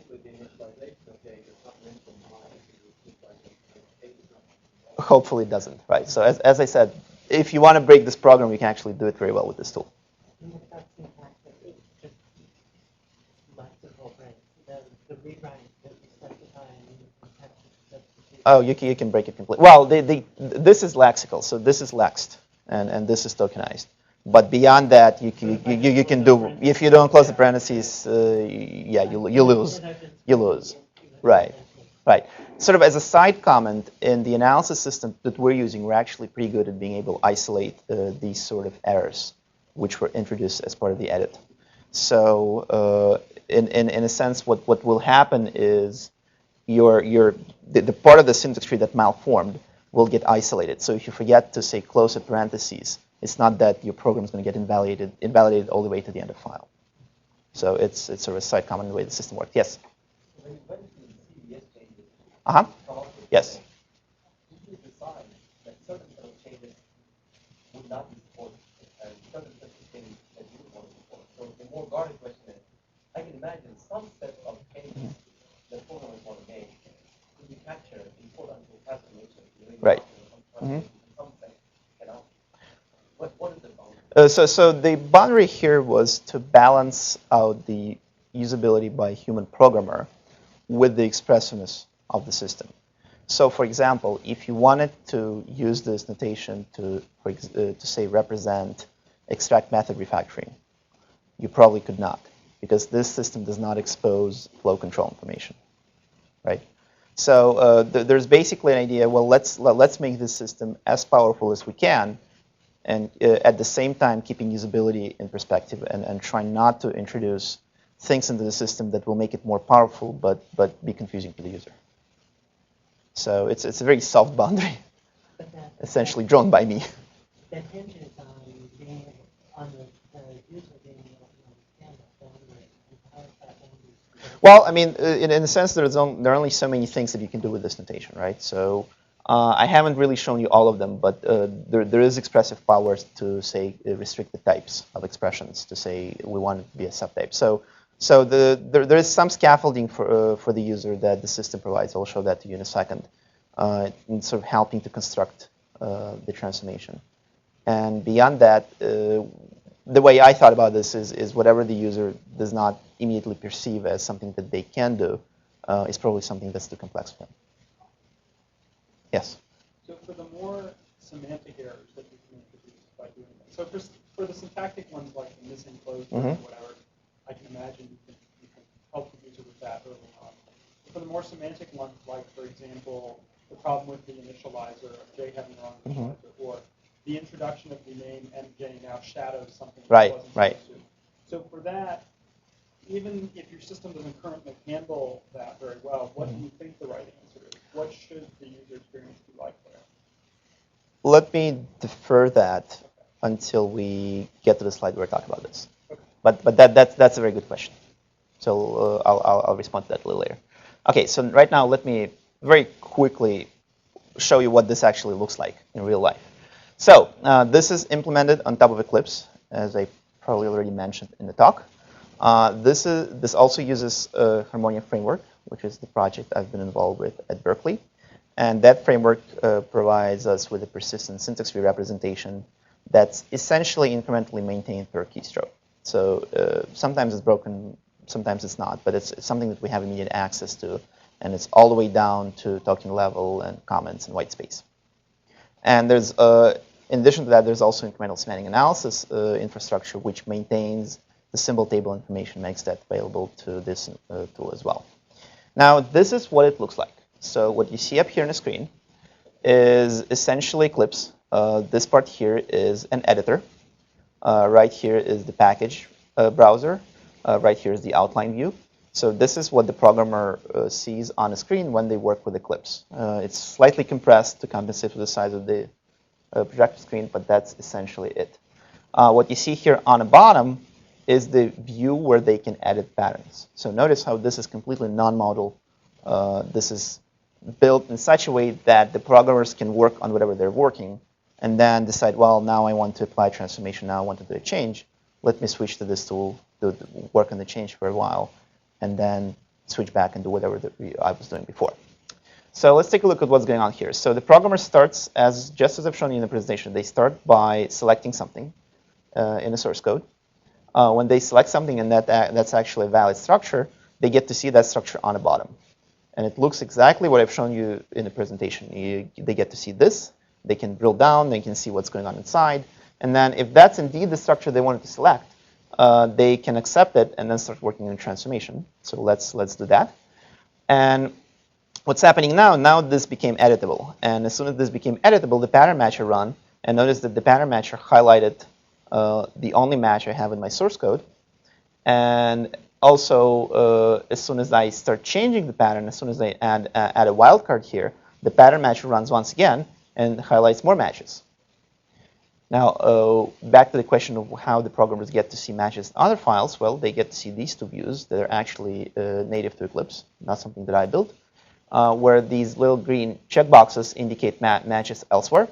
hopefully it doesn't, right? So as I said, if you want to break this program, you can actually do it very well with this tool. Oh, you can break it completely. Well, this is lexical, so this is lexed, and this is tokenized. But beyond that, you can do, if you don't close the parentheses, yeah, you lose. You lose. Right. Sort of as a side comment, in the analysis system that we're using, we're actually pretty good at being able to isolate these sort of errors, which were introduced as part of the edit. So in a sense, what will happen is the part of the syntax tree that malformed will get isolated. So if you forget to say close the parentheses, it's not that your program is going to get invalidated all the way to the end of file. So it's sort of a side comment in the way the system works. Yes? Yes. If you decide that certain set of changes would not be supported, and certain set of changes that you would want to support. So the more guarded question is, I can imagine some set of changes that programmers want to make could be captured before until transformation. Right. Some set cannot. What is the boundary? So the boundary here was to balance out the usability by a human programmer with the expressiveness of the system. So for example, if you wanted to use this notation to say represent extract method refactoring, you probably could not, because this system does not expose flow control information, right? So there's basically an idea, well, let's make this system as powerful as we can, and at the same time keeping usability in perspective, and try not to introduce things into the system that will make it more powerful, but be confusing to the user. So it's a very soft boundary, But that, essentially drawn by me. that hinges on being on the user being able to understand that boundary. And how is that boundary? Well, I mean, in a sense, there are only so many things that you can do with this notation, right? So I haven't really shown you all of them, but there is expressive powers to say restrict the types of expressions, to say we want it to be a subtype. So there is some scaffolding for the user that the system provides. I'll show that to you in a second, in sort of helping to construct the transformation. And beyond that, the way I thought about this is whatever the user does not immediately perceive as something that they can do is probably something that's too complex for them. Yes? So for the more semantic errors that you can introduce by doing that, so for the syntactic ones like the missing closed or whatever, I can imagine you can help the user with that early on. But for the more semantic ones, like for example, the problem with the initializer, J having the wrong initializer, or the introduction of the name MJ now shadows something that wasn't supposed to. So for that, even if your system doesn't currently handle that very well, what do you think the right answer is? What should the user experience be like there? Let me defer that until we get to the slide where I talk about this. Okay. But that's a very good question. So I'll respond to that a little later. Okay, so right now let me very quickly show you what this actually looks like in real life. So this is implemented on top of Eclipse, as I probably already mentioned in the talk. This also uses Harmonia framework, which is the project I've been involved with at Berkeley. And that framework provides us with a persistent syntax-free representation that's essentially incrementally maintained per keystroke. So sometimes it's broken, sometimes it's not, but it's something that we have immediate access to. And it's all the way down to token level and comments and white space. And there's, in addition to that, there's also incremental semantic analysis infrastructure, which maintains the symbol table information, makes that available to this tool as well. Now, this is what it looks like. So what you see up here on the screen is essentially Eclipse. This part here is an editor. Right here is the package browser. Right here is the outline view. So this is what the programmer sees on the screen when they work with Eclipse. It's slightly compressed to compensate for the size of the projector screen, but that's essentially it. What you see here on the bottom is the view where they can edit patterns. So notice how this is completely non-modal. This is built in such a way that the programmers can work on whatever they're working and then decide, well, now I want to apply transformation, now I want to do a change. Let me switch to this tool, work on the change for a while, and then switch back and do whatever I was doing before. So let's take a look at what's going on here. So the programmer starts, just as I've shown you in the presentation, they start by selecting something in the source code. When they select something and that's actually a valid structure, they get to see that structure on the bottom. And it looks exactly what I've shown you in the presentation. They get to see this. They can drill down. They can see what's going on inside. And then if that's indeed the structure they wanted to select, they can accept it and then start working on transformation. So let's do that. And what's happening now this became editable. And as soon as this became editable, the pattern matcher run. And notice that the pattern matcher highlighted the only match I have in my source code. And also, as soon as I start changing the pattern, as soon as I add a wildcard here, the pattern matcher runs once again and highlights more matches. Now, back to the question of how the programmers get to see matches in other files. Well, they get to see these two views that are actually native to Eclipse, not something that I built, where these little green checkboxes indicate matches elsewhere.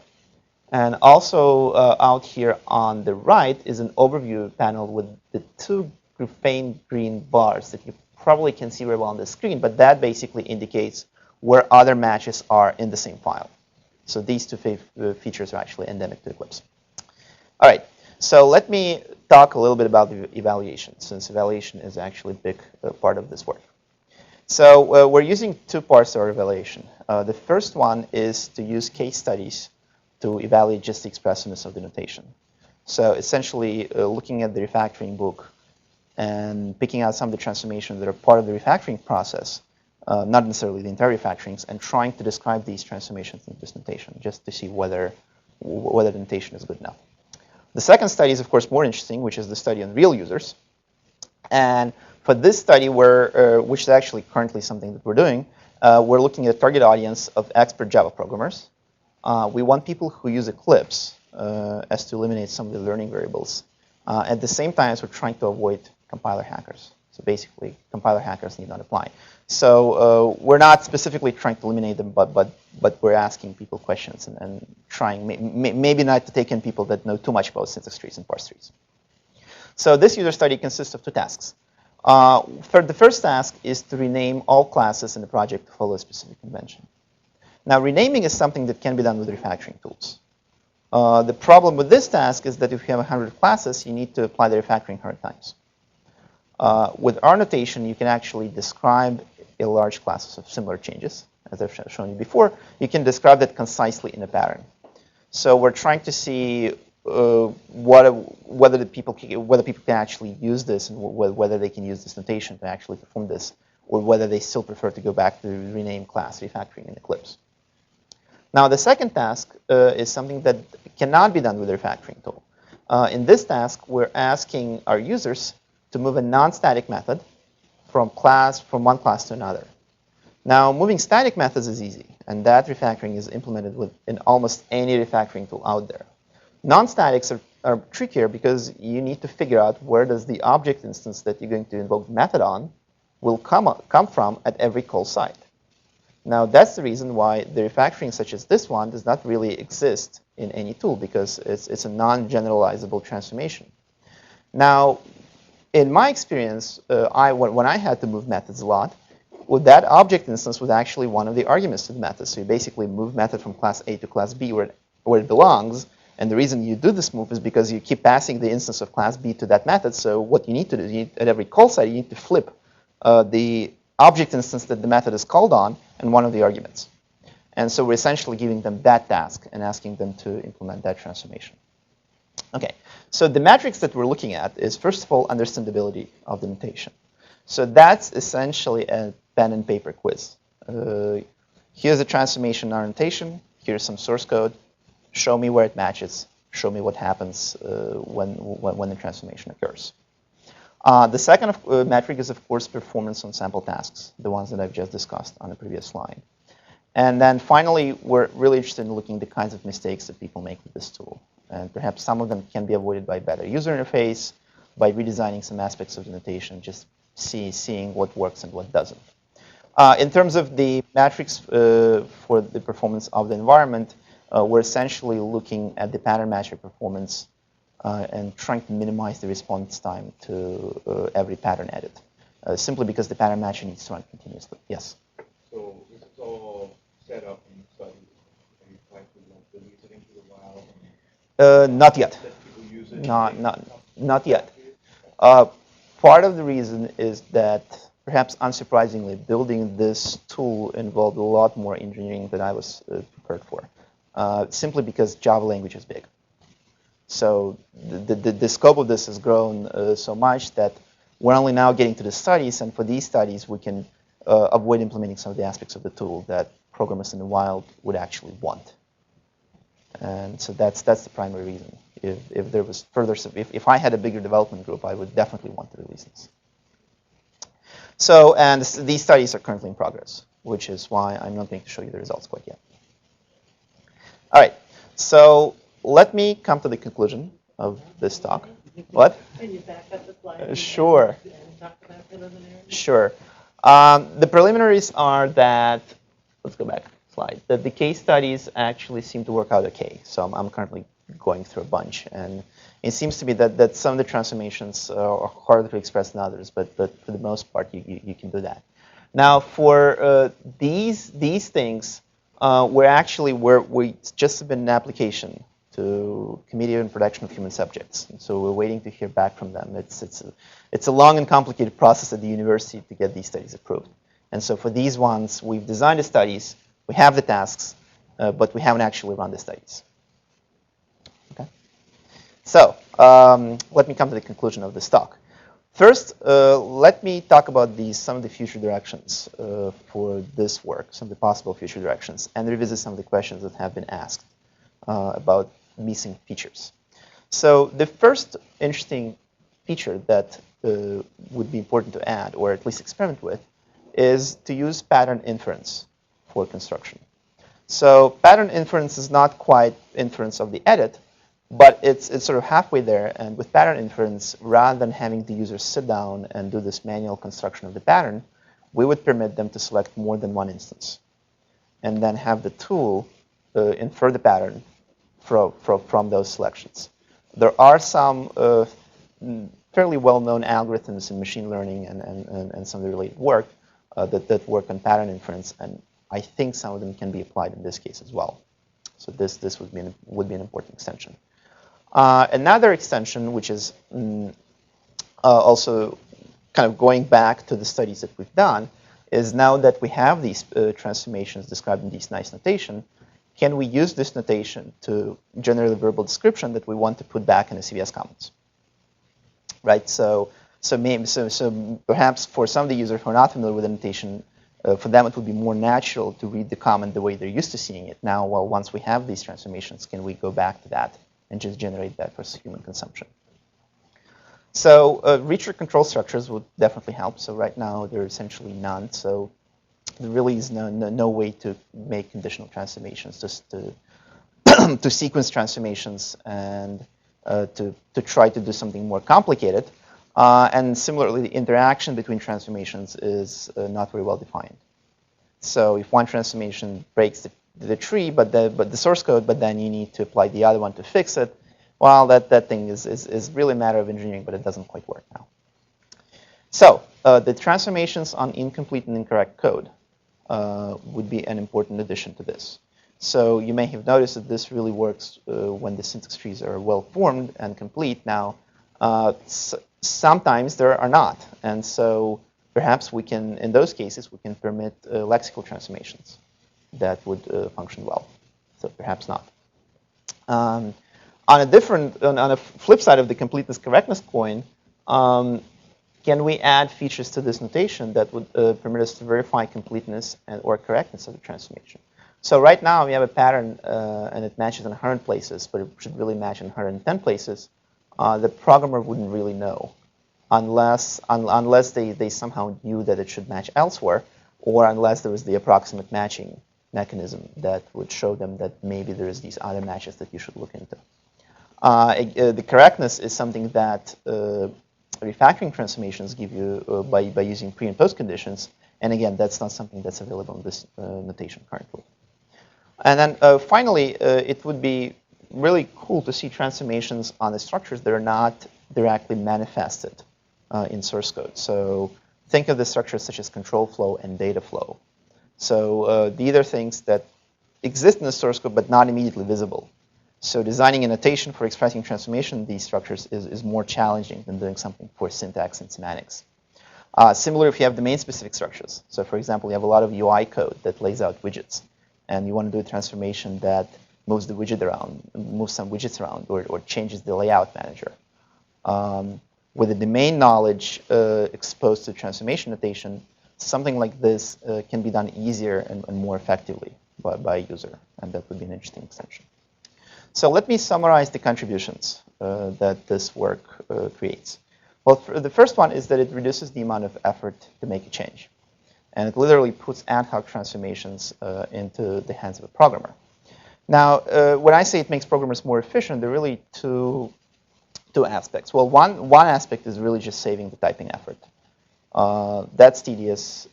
And also out here on the right is an overview panel with the two faint green bars that you probably can see very well on the screen, but that basically indicates where other matches are in the same file. So these two features are actually endemic to Eclipse. All right, so let me talk a little bit about the evaluation, since evaluation is actually a big part of this work. So we're using two parts of our evaluation. The first one is to use case studies to evaluate just the expressiveness of the notation. So essentially looking at the refactoring book and picking out some of the transformations that are part of the refactoring process, not necessarily the entire refactorings, and trying to describe these transformations in this notation just to see whether the notation is good enough. The second study is, of course, more interesting, which is the study on real users. And for this study, which is actually currently something that we're doing, we're looking at a target audience of expert Java programmers. We want people who use Eclipse as to eliminate some of the learning variables. At the same time, we're trying to avoid compiler hackers. So basically, compiler hackers need not apply. So we're not specifically trying to eliminate them, but we're asking people questions and trying maybe not to take in people that know too much about syntax trees and parse trees. So this user study consists of 2 tasks. The first task is to rename all classes in the project to follow a specific convention. Now, renaming is something that can be done with refactoring tools. The problem with this task is that if you have 100 classes, you need to apply the refactoring 100 times. With our notation, you can actually describe a large class of similar changes. As I've shown you before, you can describe that concisely in a pattern. So we're trying to see whether people can actually use this and whether they can use this notation to actually perform this, or whether they still prefer to go back to rename class refactoring in Eclipse. Now, the second task is something that cannot be done with a refactoring tool. In this task, we're asking our users to move a non-static method from one class to another. Now, moving static methods is easy, and that refactoring is implemented in almost any refactoring tool out there. Non-statics are trickier because you need to figure out where does the object instance that you're going to invoke the method on will come from at every call site. Now, that's the reason why the refactoring such as this one does not really exist in any tool, because it's a non-generalizable transformation. Now, in my experience, when I had to move methods a lot, that object instance was actually one of the arguments to the method. So you basically move method from class A to class B where it belongs. And the reason you do this move is because you keep passing the instance of class B to that method. So what you need to do, at every call site, you need to flip the object instance that the method is called on and one of the arguments. And so we're essentially giving them that task and asking them to implement that transformation. OK, so the metrics that we're looking at is, first of all, understandability of the notation. So that's essentially a pen and paper quiz. Here's a transformation in our notation. Here's some source code. Show me where it matches. Show me what happens when the transformation occurs. The second metric is, of course, performance on sample tasks, the ones that I've just discussed on the previous slide. And then finally, we're really interested in looking at the kinds of mistakes that people make with this tool. And perhaps some of them can be avoided by better user interface, by redesigning some aspects of the notation, just seeing what works and what doesn't. In terms of the metrics for the performance of the environment, we're essentially looking at the pattern matching performance and trying to minimize the response time to every pattern edit, simply because the pattern matching needs to run continuously. Yes? So this is all set up in the study, and you try to release it into the wild? Not yet. Let people use it? Not yet. Part of the reason is that, perhaps unsurprisingly, building this tool involved a lot more engineering than I was prepared for, simply because Java language is big. So the scope of this has grown so much that we're only now getting to the studies, and for these studies, we can avoid implementing some of the aspects of the tool that programmers in the wild would actually want. And so that's the primary reason. If there was further, if I had a bigger development group, I would definitely want to release this. So, and these studies are currently in progress, which is why I'm not going to show you the results quite yet. All right, so let me come to the conclusion of this talk. What? Can you back up the slide? Sure. And talk about preliminary? Sure. The preliminaries are that, let's go back slide, that the case studies actually seem to work out OK. So I'm currently going through a bunch. And it seems to be that some of the transformations are harder to express than others, but for the most part, you can do that. Now, for these things, we just submitted an application to Committee on Protection of Human Subjects. And so we're waiting to hear back from them. It's a long and complicated process at the university to get these studies approved. And so for these ones, we've designed the studies, we have the tasks, but we haven't actually run the studies. Okay. So let me come to the conclusion of this talk. First, let me talk about some of the future directions for this work, some of the possible future directions, and revisit some of the questions that have been asked about missing features. So the first interesting feature that would be important to add, or at least experiment with, is to use pattern inference for construction. So pattern inference is not quite inference of the edit, but it's sort of halfway there. And with pattern inference, rather than having the user sit down and do this manual construction of the pattern, we would permit them to select more than one instance, and then have the tool infer the pattern from those selections. There are some fairly well-known algorithms in machine learning and some of the related work that work on pattern inference, and I think some of them can be applied in this case as well. So this would be an important extension. Another extension, which is also kind of going back to the studies that we've done, is now that we have these transformations described in this nice notation, can we use this notation to generate a verbal description that we want to put back in the CVS comments? Right. So perhaps for some of the users who are not familiar with the notation, for them it would be more natural to read the comment the way they're used to seeing it. Now, well, once we have these transformations, can we go back to that and just generate that for human consumption? So richer control structures would definitely help. So right now there are essentially none. So there really is no way to make conditional transformations, just to sequence transformations and to try to do something more complicated. And similarly, the interaction between transformations is not very well defined. So if one transformation breaks the tree, but the source code, but then you need to apply the other one to fix it, well, that thing is really a matter of engineering, but it doesn't quite work now. So the transformations on incomplete and incorrect code would be an important addition to this. So you may have noticed that this really works when the syntax trees are well formed and complete. Now, sometimes there are not, and so perhaps we can, in those cases, we can permit lexical transformations that would function well. So perhaps not. On a flip side of the completeness correctness coin, can we add features to this notation that would permit us to verify completeness or correctness of the transformation? So right now we have a pattern and it matches in 100 places, but it should really match in 110 places. The programmer wouldn't really know unless they somehow knew that it should match elsewhere, or unless there was the approximate matching mechanism that would show them that maybe there's these other matches that you should look into. The correctness is something that refactoring transformations give you by using pre and post conditions, and again, that's not something that's available in this notation currently. And then finally, it would be really cool to see transformations on the structures that are not directly manifested in source code. So think of the structures such as control flow and data flow. So these are things that exist in the source code but not immediately visible. So designing a notation for expressing transformation in these structures is more challenging than doing something for syntax and semantics. Similar if you have domain-specific structures. So for example, you have a lot of UI code that lays out widgets, and you want to do a transformation that moves the widget around, moves some widgets around, or changes the layout manager. With the domain knowledge exposed to transformation notation, something like this can be done easier and more effectively by a user, and that would be an interesting extension. So let me summarize the contributions that this work creates. Well, the first one is that it reduces the amount of effort to make a change. And it literally puts ad hoc transformations into the hands of a programmer. Now, when I say it makes programmers more efficient, there are really two aspects. Well, one aspect is really just saving the typing effort. That's tedious,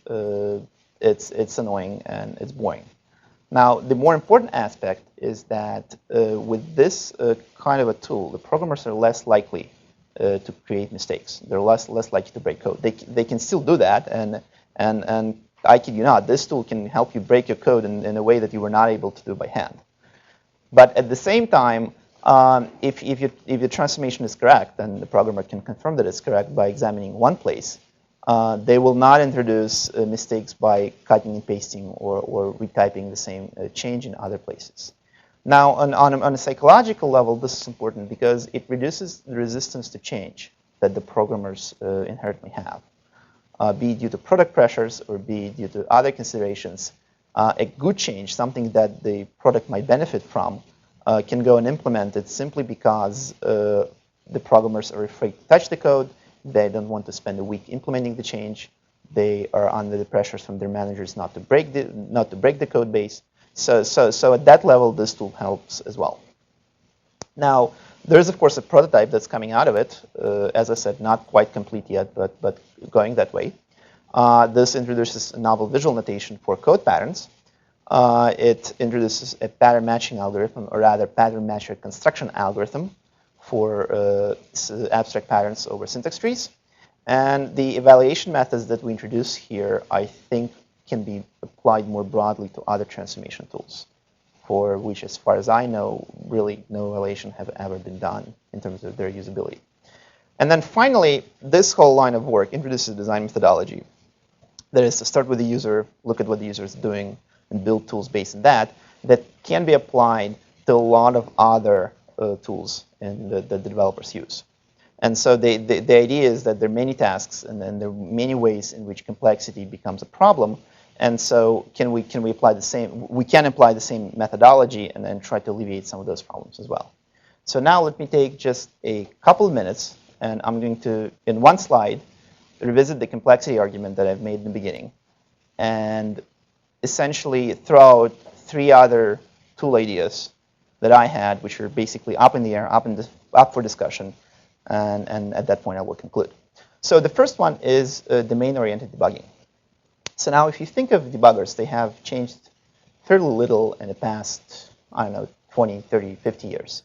it's annoying, and it's boring. Now, the more important aspect is that with this kind of a tool, the programmers are less likely to create mistakes. They're less likely to break code. They can still do that, and I kid you not, this tool can help you break your code in a way that you were not able to do by hand. But at the same time, if your transformation is correct, then the programmer can confirm that it's correct by examining one place. They will not introduce mistakes by cutting and pasting or retyping the same change in other places. Now, on a psychological level, this is important because it reduces the resistance to change that the programmers inherently have, be it due to product pressures or be it due to other considerations. A good change, something that the product might benefit from, can go and implement it simply because the programmers are afraid to touch the code They don't want to spend a week implementing the change. They are under the pressures from their managers not to break the code base. So at that level, this tool helps as well. Now, there's of course a prototype that's coming out of it. As I said, not quite complete yet, but going that way. This introduces a novel visual notation for code patterns. It introduces a pattern matching algorithm, or rather pattern matcher construction algorithm for abstract patterns over syntax trees. And the evaluation methods that we introduce here, I think, can be applied more broadly to other transformation tools, for which, as far as I know, really no evaluation have ever been done in terms of their usability. And then finally, this whole line of work introduces a design methodology. That is to start with the user, look at what the user is doing, and build tools based on that, that can be applied to a lot of other tools that the developers use. And so the idea is that there are many tasks, and then there are many ways in which complexity becomes a problem. And so can we apply the same? We can apply the same methodology and then try to alleviate some of those problems as well. So now let me take just a couple of minutes, and I'm going to, in one slide, revisit the complexity argument that I've made in the beginning, and essentially throw out 3 other tool ideas that I had, which are basically up in the air, up for discussion, and at that point I will conclude. So the first one is domain-oriented debugging. So now if you think of debuggers, they have changed fairly little in the past, I don't know, 20, 30, 50 years.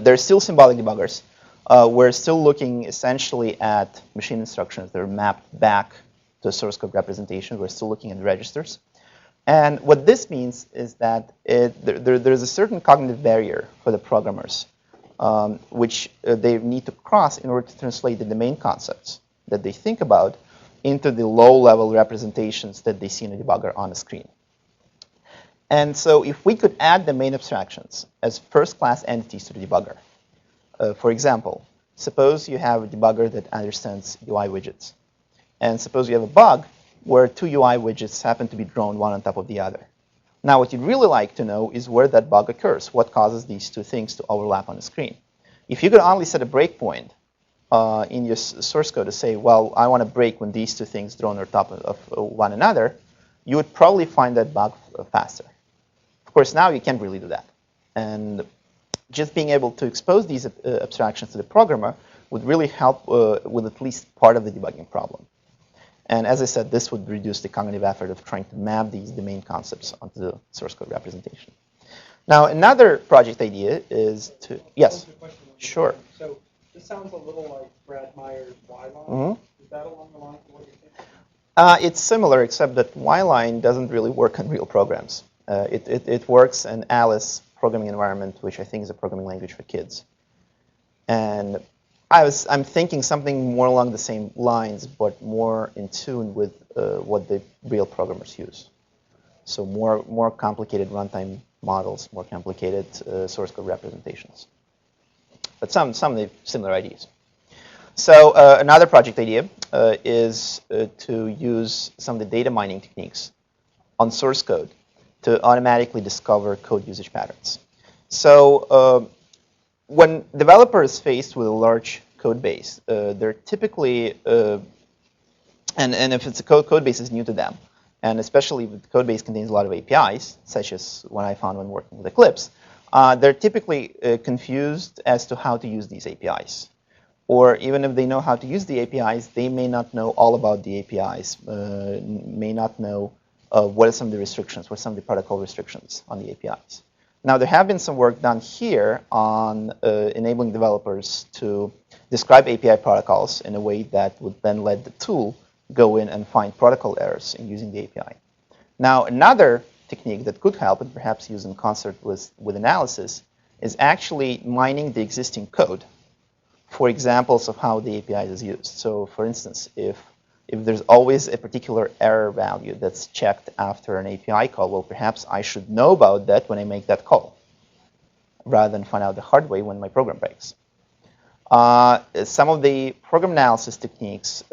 They're still symbolic debuggers. We're still looking essentially at machine instructions that are mapped back to source code representation. We're still looking at registers. And what this means is that there's a certain cognitive barrier for the programmers, which they need to cross in order to translate the domain concepts that they think about into the low-level representations that they see in a debugger on the screen. And so if we could add domain abstractions as first-class entities to the debugger, for example, suppose you have a debugger that understands UI widgets. And suppose you have a bug where 2 UI widgets happen to be drawn one on top of the other. Now, what you'd really like to know is where that bug occurs. What causes these 2 things to overlap on the screen? If you could only set a breakpoint in your source code to say, well, I want to break when these 2 things drawn on top of one another, you would probably find that bug faster. Of course, now you can't really do that. And just being able to expose these abstractions to the programmer would really help with at least part of the debugging problem. And as I said, this would reduce the cognitive effort of trying to map these domain concepts onto the source code representation. Now, another project idea is to, yes, sure. So this sounds a little like Brad Meyer's Y-line. Mm-hmm. Is that along the lines of what you're thinking? It's similar, except that Y-line doesn't really work on real programs. It works in Alice programming environment, which I think is a programming language for kids. And I'm thinking something more along the same lines, but more in tune with what the real programmers use. So more complicated runtime models, more complicated source code representations. But some of the similar ideas. So another project idea is to use some of the data mining techniques on source code to automatically discover code usage patterns. So when developers faced with a large code base, they're typically, and if it's a code base is new to them, and especially if the code base contains a lot of APIs, such as one I found when working with Eclipse, they're typically confused as to how to use these APIs. Or even if they know how to use the APIs, they may not know all about the APIs, may not know what are some of the restrictions, what are some of the protocol restrictions on the APIs. Now, there have been some work done here on enabling developers to describe API protocols in a way that would then let the tool go in and find protocol errors in using the API. Now, another technique that could help, and perhaps used in concert with analysis, is actually mining the existing code for examples of how the API is used. So, for instance, if there's always a particular error value that's checked after an API call, well, perhaps I should know about that when I make that call, rather than find out the hard way when my program breaks. Some of the program analysis techniques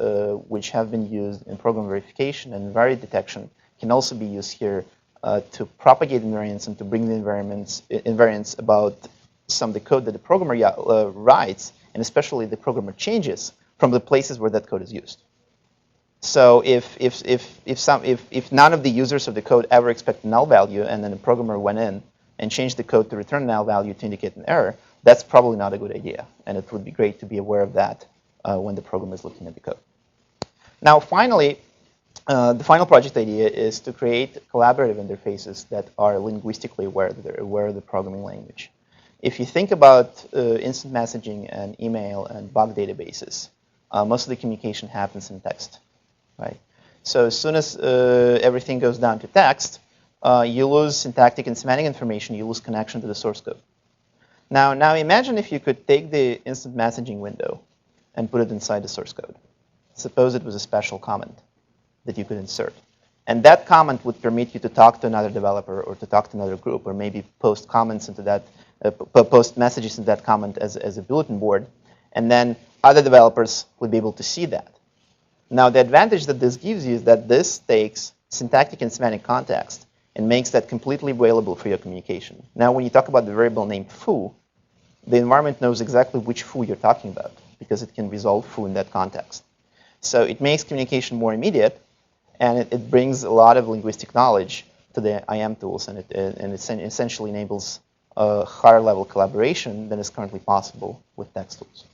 which have been used in program verification and invariant detection can also be used here to propagate invariance and to bring the invariance about some of the code that the programmer writes and especially the programmer changes from the places where that code is used. So if none of the users of the code ever expect a null value, and then the programmer went in and changed the code to return a null value to indicate an error, that's probably not a good idea. And it would be great to be aware of that when the programmer is looking at the code. Now, finally, the final project idea is to create collaborative interfaces that are linguistically aware of the programming language. If you think about instant messaging and email and bug databases, most of the communication happens in text, right? So as soon as everything goes down to text, you lose syntactic and semantic information. You lose connection to the source code. Now imagine if you could take the instant messaging window and put it inside the source code. Suppose it was a special comment that you could insert. And that comment would permit you to talk to another developer or to talk to another group, or maybe post comments into that, post messages into that comment as a bulletin board. And then other developers would be able to see that. Now, the advantage that this gives you is that this takes syntactic and semantic context and makes that completely available for your communication. Now, when you talk about the variable named foo, the environment knows exactly which foo you're talking about because it can resolve foo in that context. So it makes communication more immediate, and it brings a lot of linguistic knowledge to the IM tools, and it essentially enables a higher level collaboration than is currently possible with text tools.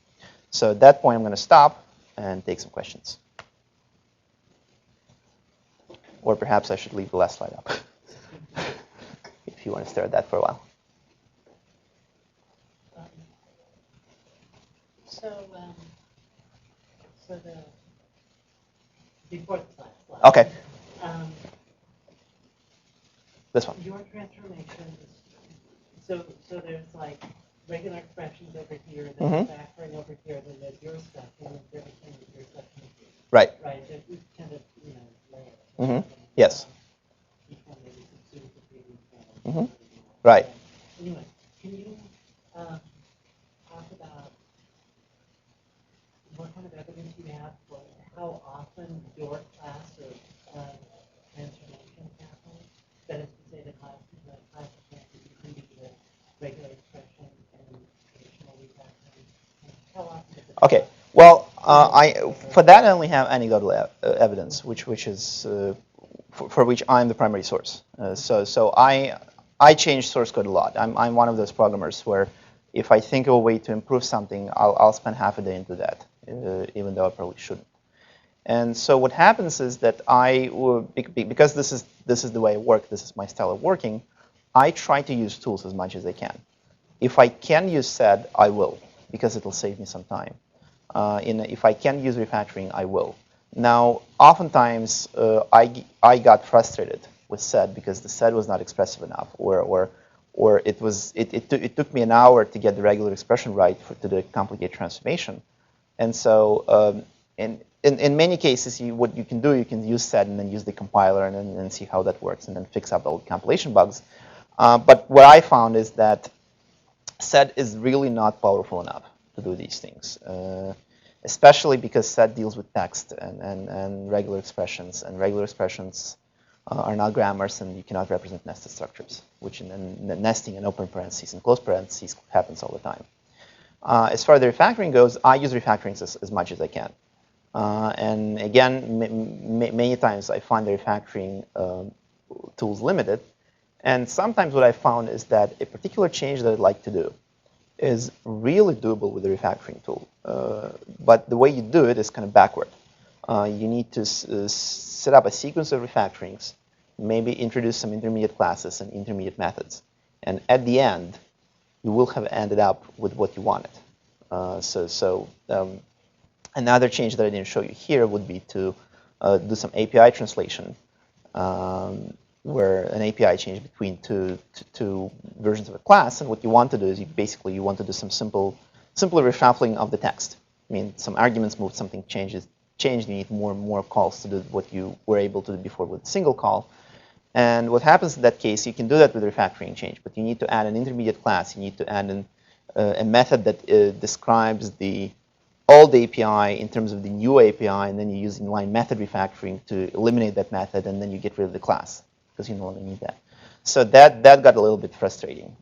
So at that point, I'm going to stop and take some questions. Or perhaps I should leave the last slide up if you want to stare at that for a while. So the before the slide. Okay. This one. Your transformations. So there's like regular expressions over here, then factoring over here, then there's your stuff, and then everything with your stuff in here. Right. Right. That we kind of layer. Yes. Each one maybe subsumes the previous one. Right. Anyway, can you talk about what kind of evidence you have for how often your class or transformations happen? That is to say, the class can be the regular expression and traditional refactoring. How often does it Okay. Well, for that I only have anecdotal evidence, which is for which I'm the primary source. So I change source code a lot. I'm one of those programmers where if I think of a way to improve something, I'll spend half a day into that, even though I probably shouldn't. And so what happens is that because this is the way I work, this is my style of working, I try to use tools as much as I can. If I can use sed, I will, because it'll save me some time. If I can use refactoring, I will. Now, oftentimes I got frustrated with sed because the sed was not expressive enough, or it took me an hour to get the regular expression right to the complicated transformation. And so in many cases, what you can do, you can use sed and then use the compiler and then see how that works and then fix up all the compilation bugs. But what I found is that sed is really not powerful enough to do these things, especially because sed deals with text and regular expressions, and regular expressions are not grammars, and you cannot represent nested structures, which in nesting and open parentheses and close parentheses happens all the time. As far as the refactoring goes, I use refactoring as much as I can. And again, many times I find the refactoring tools limited. And sometimes what I found is that a particular change that I'd like to do is really doable with the refactoring tool. But the way you do it is kind of backward. You need to set up a sequence of refactorings, maybe introduce some intermediate classes and intermediate methods. And at the end, you will have ended up with what you wanted. Another change that I didn't show you here would be to do some API translation, where an API change between two versions of a class. And what you want to do is you want to do some simple reshuffling of the text. I mean, some arguments moved, something changed. You need more calls to do what you were able to do before with a single call. And what happens in that case, you can do that with refactoring change, but you need to add an intermediate class. You need to add a method that describes all the API in terms of the new API, and then you use inline method refactoring to eliminate that method, and then you get rid of the class because you no longer need that. So that got a little bit frustrating,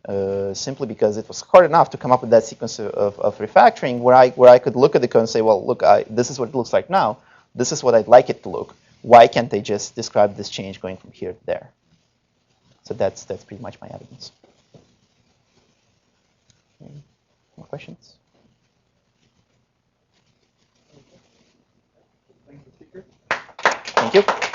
simply because it was hard enough to come up with that sequence of refactoring where I could look at the code and say, well, look, this is what it looks like now. This is what I'd like it to look. Why can't they just describe this change going from here to there? So that's pretty much my evidence. Any more questions? Thank you.